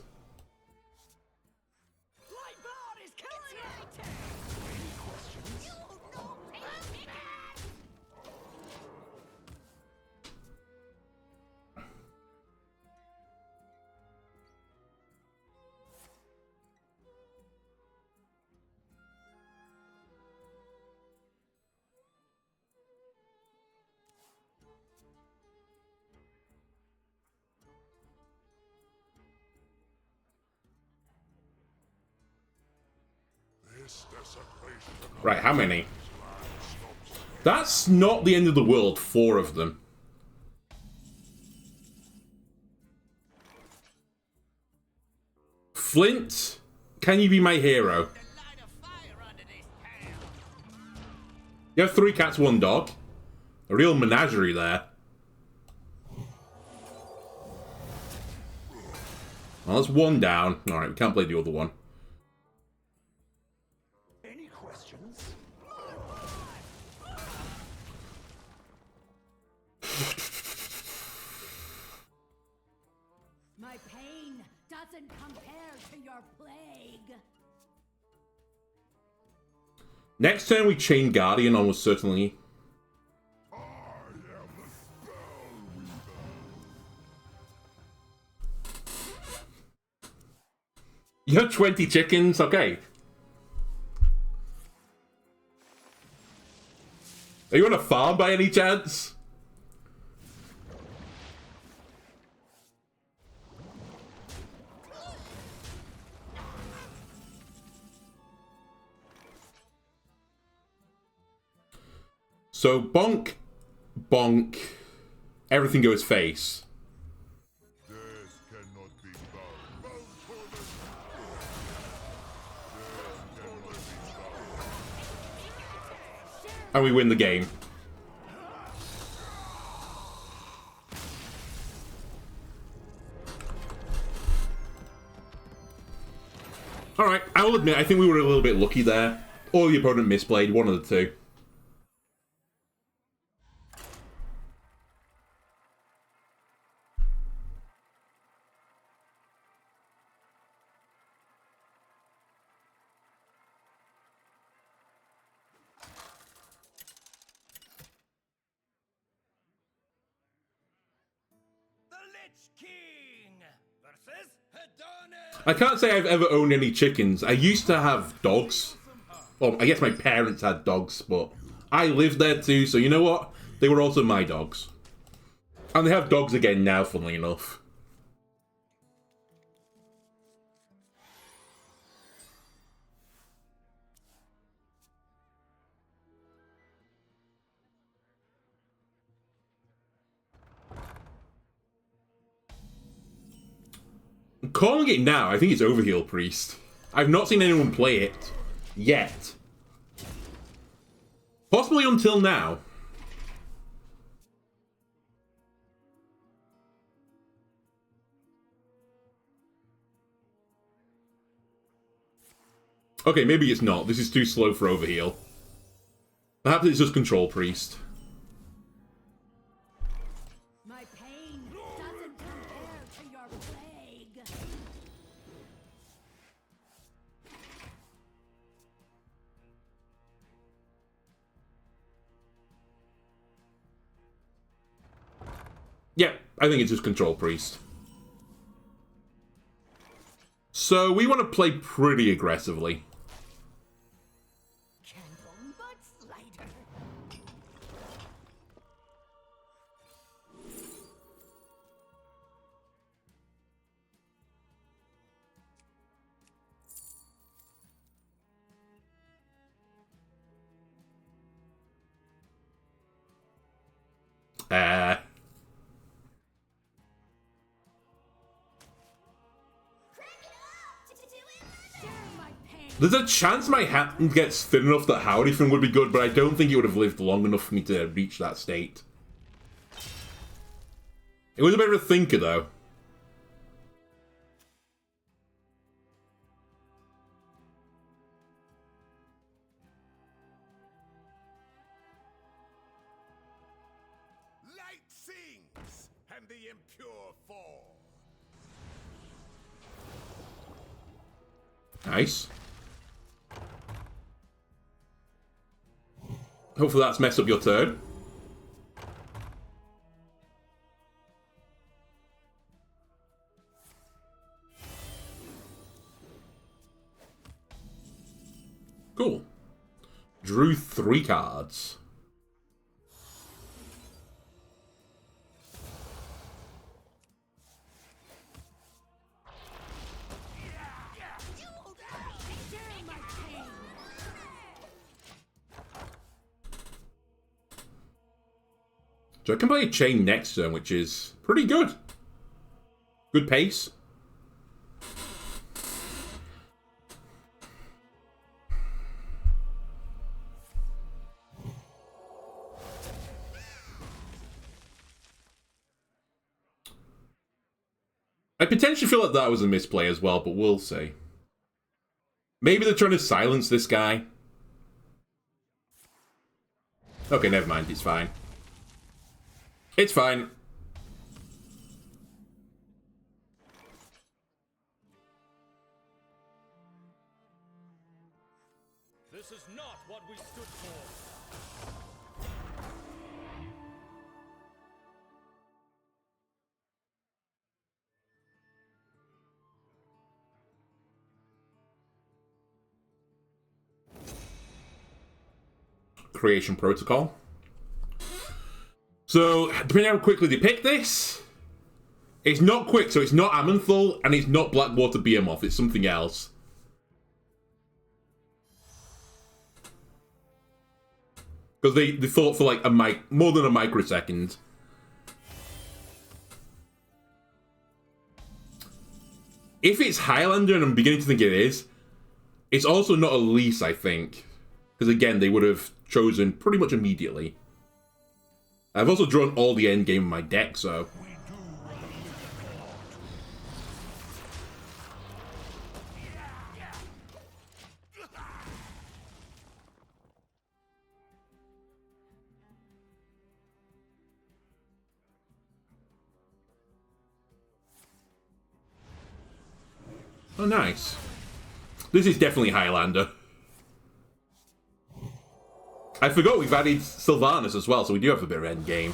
A: Right, how many? That's not the end of the world, 4 of them. Flint, can you be my hero? You have 3 cats, 1 dog. A real menagerie there. Well, that's 1 down. Alright, we can't play the other one.
E: My pain doesn't compare to your plague.
A: Next turn we chain Guardian almost certainly.
B: I am the spell weaver.
A: You have 20 chickens? Okay. Are you on a farm by any chance? So, bonk, bonk, everything goes face.
B: Death cannot be bound. Bound for the Death cannot be bound.
A: And we win the game. Alright, I will admit, I think we were a little bit lucky there. Or the opponent misplayed, one of the two.
F: The Lich King versus Hedonic.
A: I can't say I've ever owned any chickens. I used to have dogs. Well, I guess my parents had dogs, but I lived there too, so you know what? They were also my dogs. And they have dogs again now, funnily enough. Calling it now, I think it's Overheal Priest. I've not seen anyone play it yet. Possibly until now. Okay, maybe it's not. This is too slow for Overheal. Perhaps it's just Control Priest.
E: My pain doesn't compare to your plague.
A: Yeah, I think it's just Control Priest. So we want to play pretty aggressively.
D: Candle but slighter.
A: There's a chance my hand gets thin enough that Howdy thing would be good, but I don't think it would have lived long enough for me to reach that state. It was a bit of a thinker, though.
B: Light sings, and the impure fall.
A: Nice. Hopefully that's messed up your turn. Cool. Drew 3 cards. So I can play a chain next turn, which is pretty good. Good pace. I potentially feel like that was a misplay as well, but we'll see. Maybe they're trying to silence this guy. Okay, never mind, it's fine. It's fine.
F: This is not what we
G: we stood for.
A: Creation protocol. So, depending on how quickly they pick this, it's not quick, so it's not Amanthal, and it's not Blackwater Behemoth, it's something else. Because they thought for like more than a microsecond. If it's Highlander, and I'm beginning to think it is, it's also not Elise, I think. Because again, they would have chosen pretty much immediately. I've also drawn all the endgame in my deck, so... Oh, nice. This is definitely Highlander. I forgot we've added Sylvanas as well, so we do have a bit of endgame.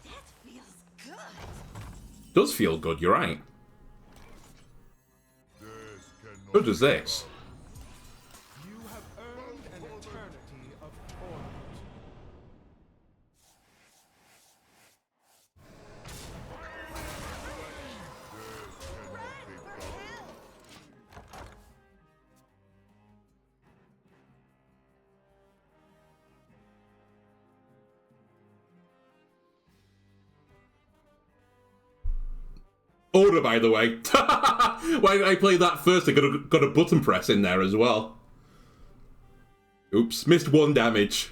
D: That feels good.
A: Does feel good, you're right. So does this.
G: You have earned an eternity of torment.
A: Order, by the way. Why did I play that first? I got a button press in there as well. Oops, missed 1 damage.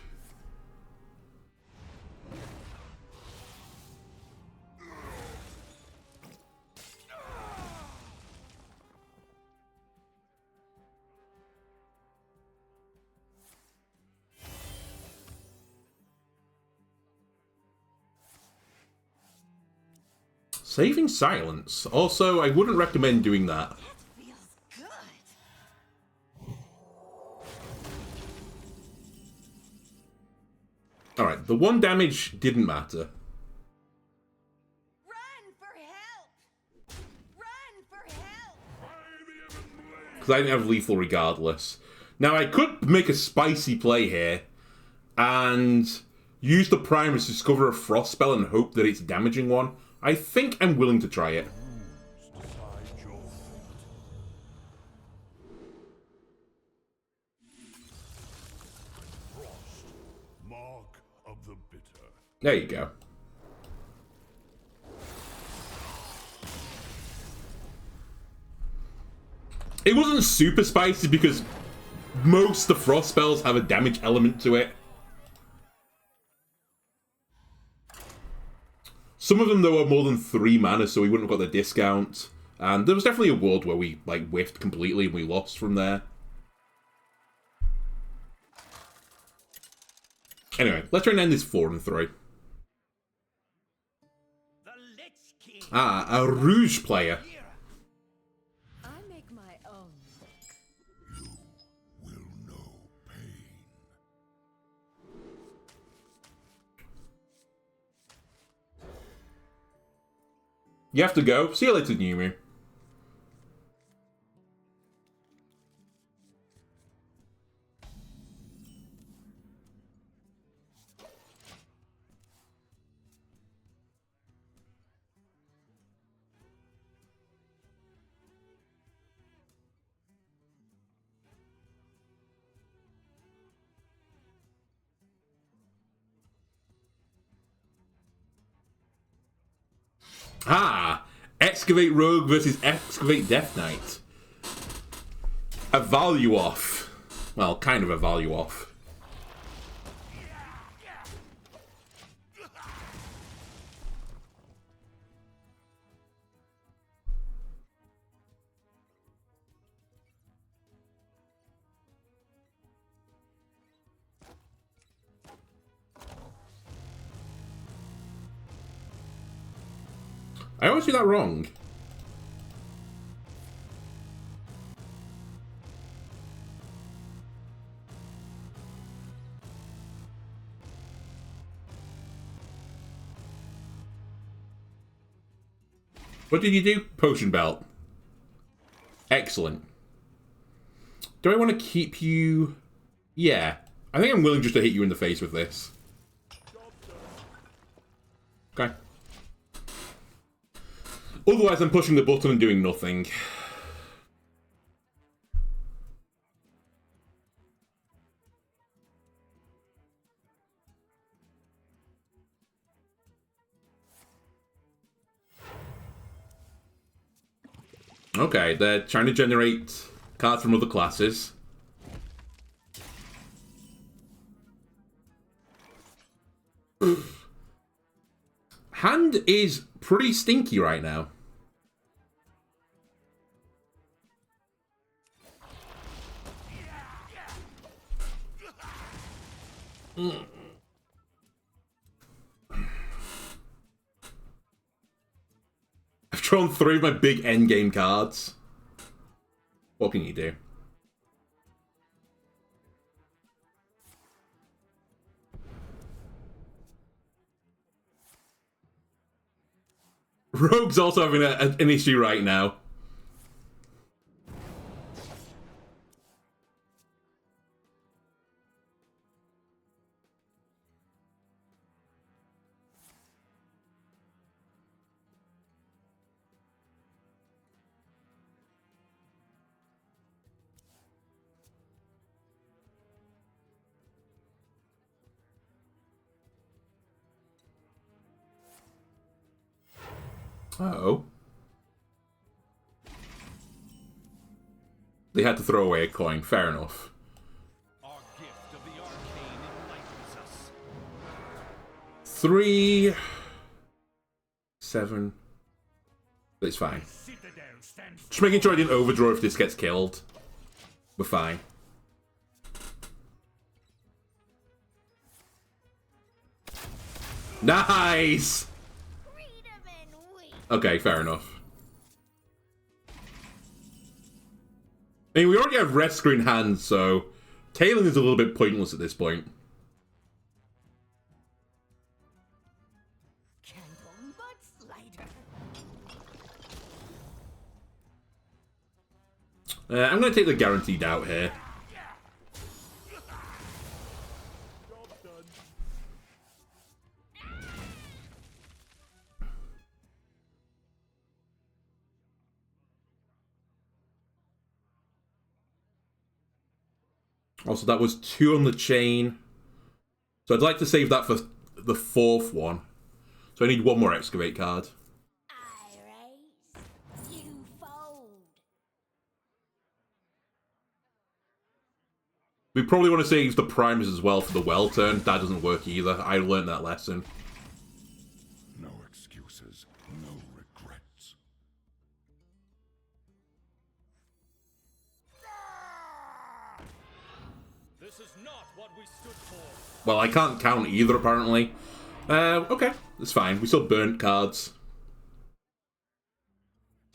A: Saving Silence. Also, I wouldn't recommend doing that.
D: That feels good.
A: Alright, the 1 damage didn't matter.
D: Run for help! Run for help!
A: Because I didn't have lethal regardless. Now, I could make a spicy play here and use the Primus to discover a frost spell and hope that it's damaging one. I think I'm willing to try it.
B: Mark of the bitter.
A: There you go. It wasn't super spicy because most of the frost spells have a damage element to it. Some of them, though, are more than 3 mana, so we wouldn't have got the discount. And there was definitely a world where we, like, whiffed completely and we lost from there. Anyway, let's try and end this 4-3.
F: The Lich King.
A: Ah, a Rouge player.
E: I make my own luck.
B: Will know pain.
A: You have to go. See you later, Newmu. Ah, Excavate Rogue versus Excavate Death Knight. A value off. Well, kind of a value off. I always do that wrong. What did you do? Potion belt. Excellent. Do I want to keep you? Yeah. I think I'm willing just to hit you in the face with this. Okay. Otherwise, I'm pushing the button and doing nothing. Okay, they're trying to generate cards from other classes. Hand is pretty stinky right now. I've drawn 3 of my big endgame cards. What can you do? Rogue's also having an issue right now. Uh-oh. They had to throw away a coin. Fair enough.
F: Our gift of the arcane enlightens us.
A: 3, 7. It's fine.
F: Citadel stands
A: Just making sure I didn't overdraw if this gets killed. We're fine. Nice!
C: Freedom and weak.
A: Okay, fair enough. I mean, we already have red screen hands, so tailing is a little bit pointless at this point.
C: Candle mudslider.
A: I'm going to take the guaranteed out here. Also, that was 2 on the chain. So I'd like to save that for the 4th one. So I need 1 more Excavate card.
C: I raise, you fold.
A: We probably want to save the Primus as well for the well turn. That doesn't work either. I learned that lesson.
B: No excuses, no regrets.
F: This is not what we stood for.
A: Well, I can't count either, apparently. Okay, that's fine. We still burnt cards.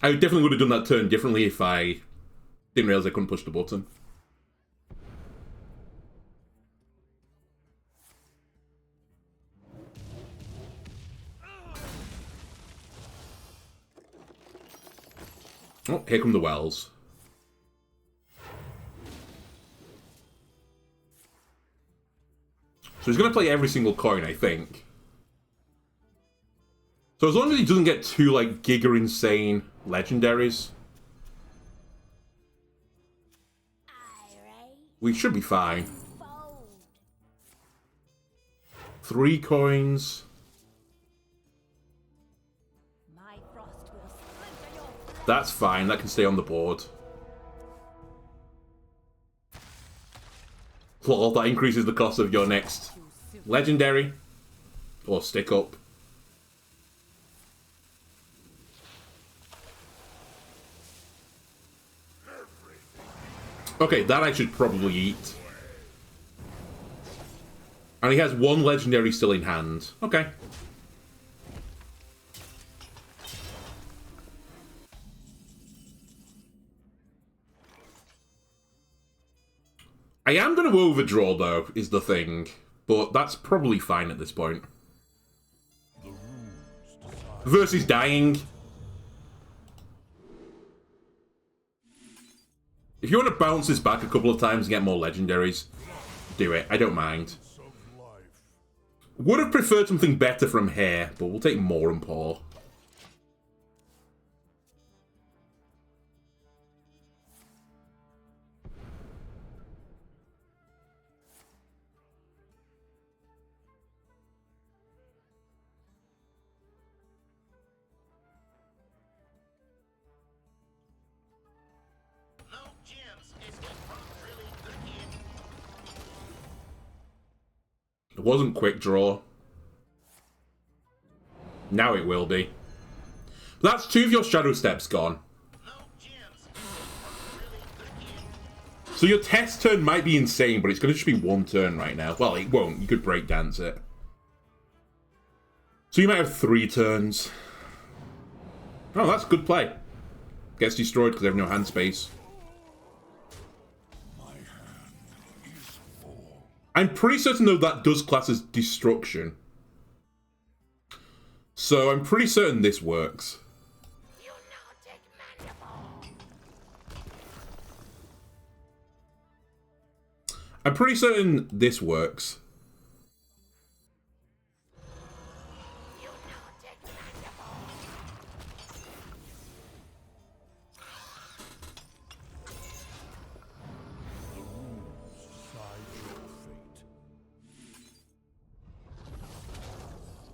A: I definitely would have done that turn differently if I didn't realize I couldn't push the button. Oh, here come the wells. So he's going to play every single coin, I think. So as long as he doesn't get 2, like, giga insane legendaries,
C: I raise,
A: we should be fine.
C: fold.
A: 3 coins.
E: My frost will splinter your flesh.
A: That's fine. That can stay on the board. Lol, that increases the cost of your next legendary. Or stick up. Okay, that I should probably eat. And he has 1 legendary still in hand. Okay. I am going to overdraw, though, is the thing. But that's probably fine at this point. Versus dying. If you want to bounce this back a couple of times and get more legendaries, do it. I don't mind. Would have preferred something better from here, but we'll take more and Paw. It wasn't quick draw. Now it will be. That's 2 of your shadow steps gone. So your test turn might be insane, but it's going to just be 1 turn right now. Well, it won't. You could breakdance it. So you might have 3 turns. Oh, that's good play. Gets destroyed because they have no hand space. I'm pretty certain, though, that does class as destruction. So I'm pretty certain this works. I'm pretty certain this works.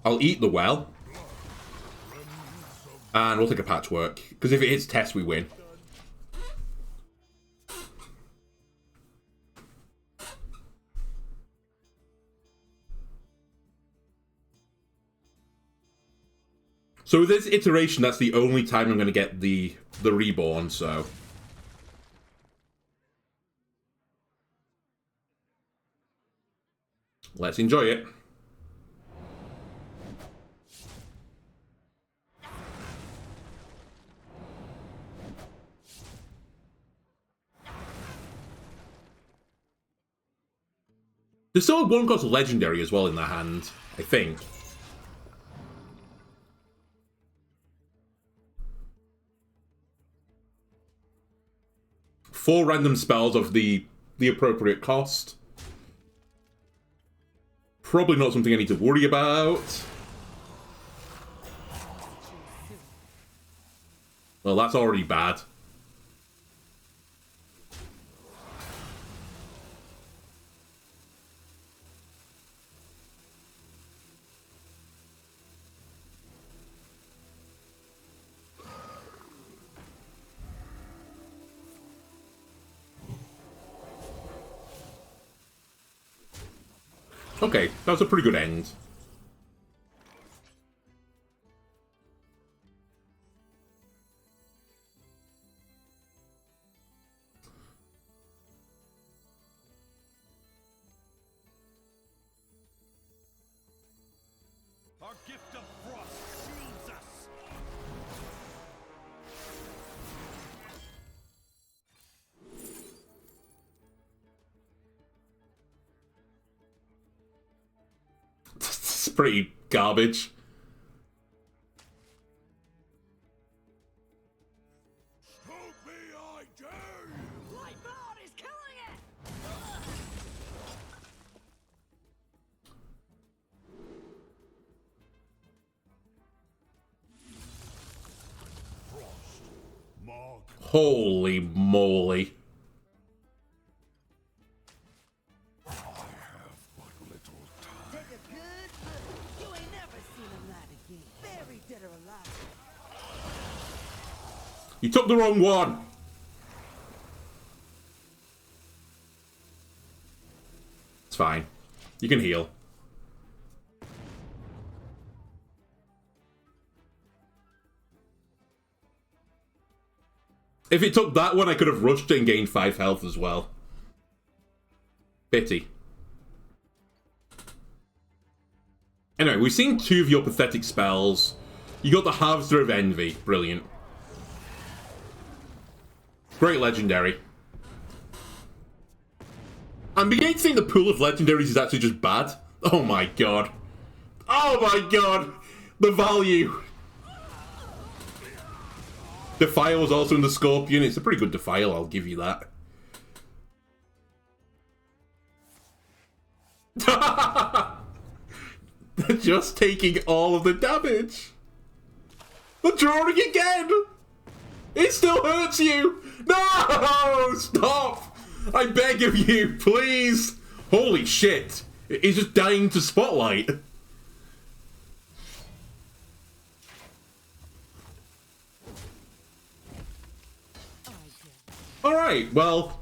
A: I'll eat the well. And we'll take a patchwork. Because if it hits test, we win. So with this iteration, that's the only time I'm going to get the reborn, so... let's enjoy it. There's still a 1-cost legendary as well in the hand, I think. Four random spells of the appropriate cost. Probably not something I need to worry about. Well, that's already bad. Okay, that was a pretty good end.
F: Our gift of frost shields us.
A: It's pretty garbage.
B: Help me, I dare you!
D: My blood is killing it!
B: Frost, mark.
A: Holy moly.
B: I have but little time.
D: Take a good look. You ain't never seen him light again. Buried dead or alive.
A: You took the wrong one. It's fine. You can heal. If it took that one, I could have rushed it and gained 5 health as well. Pity. Anyway, we've seen 2 of your pathetic spells. You got the Harvester of Envy. Brilliant. Great legendary. I'm beginning to think the pool of legendaries is actually just bad. Oh my god. Oh my god! The value! Defile was also in the Scorpion. It's a pretty good Defile, I'll give you that. They're just taking all of the damage. They're drawing again! It still hurts you! No! Stop! I beg of you, please! Holy shit! He's just dying to Spotlight. Alright, well,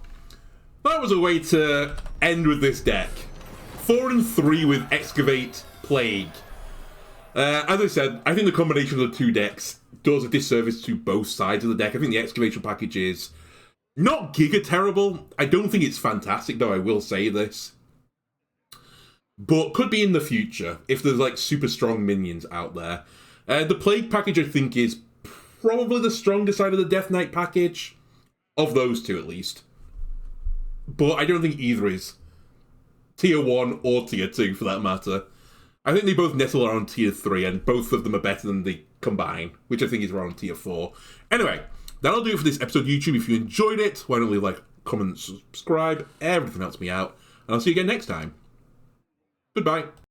A: that was a way to end with this deck. 4-3 with Excavate Plague. As I said, I think the combination of the two decks does a disservice to both sides of the deck. I think the excavation package is not giga terrible. I don't think it's fantastic, though, I will say this. But could be in the future, if there's like super strong minions out there. The Plague package, I think, is probably the stronger side of the Death Knight package. Of those two, at least. But I don't think either is Tier 1 or Tier 2, for that matter. I think they both nestle around Tier 3, and both of them are better than they combine, which I think is around Tier 4. Anyway, that'll do it for this episode of YouTube. If you enjoyed it, why don't leave a like, comment, subscribe. Everything helps me out. And I'll see you again next time. Goodbye.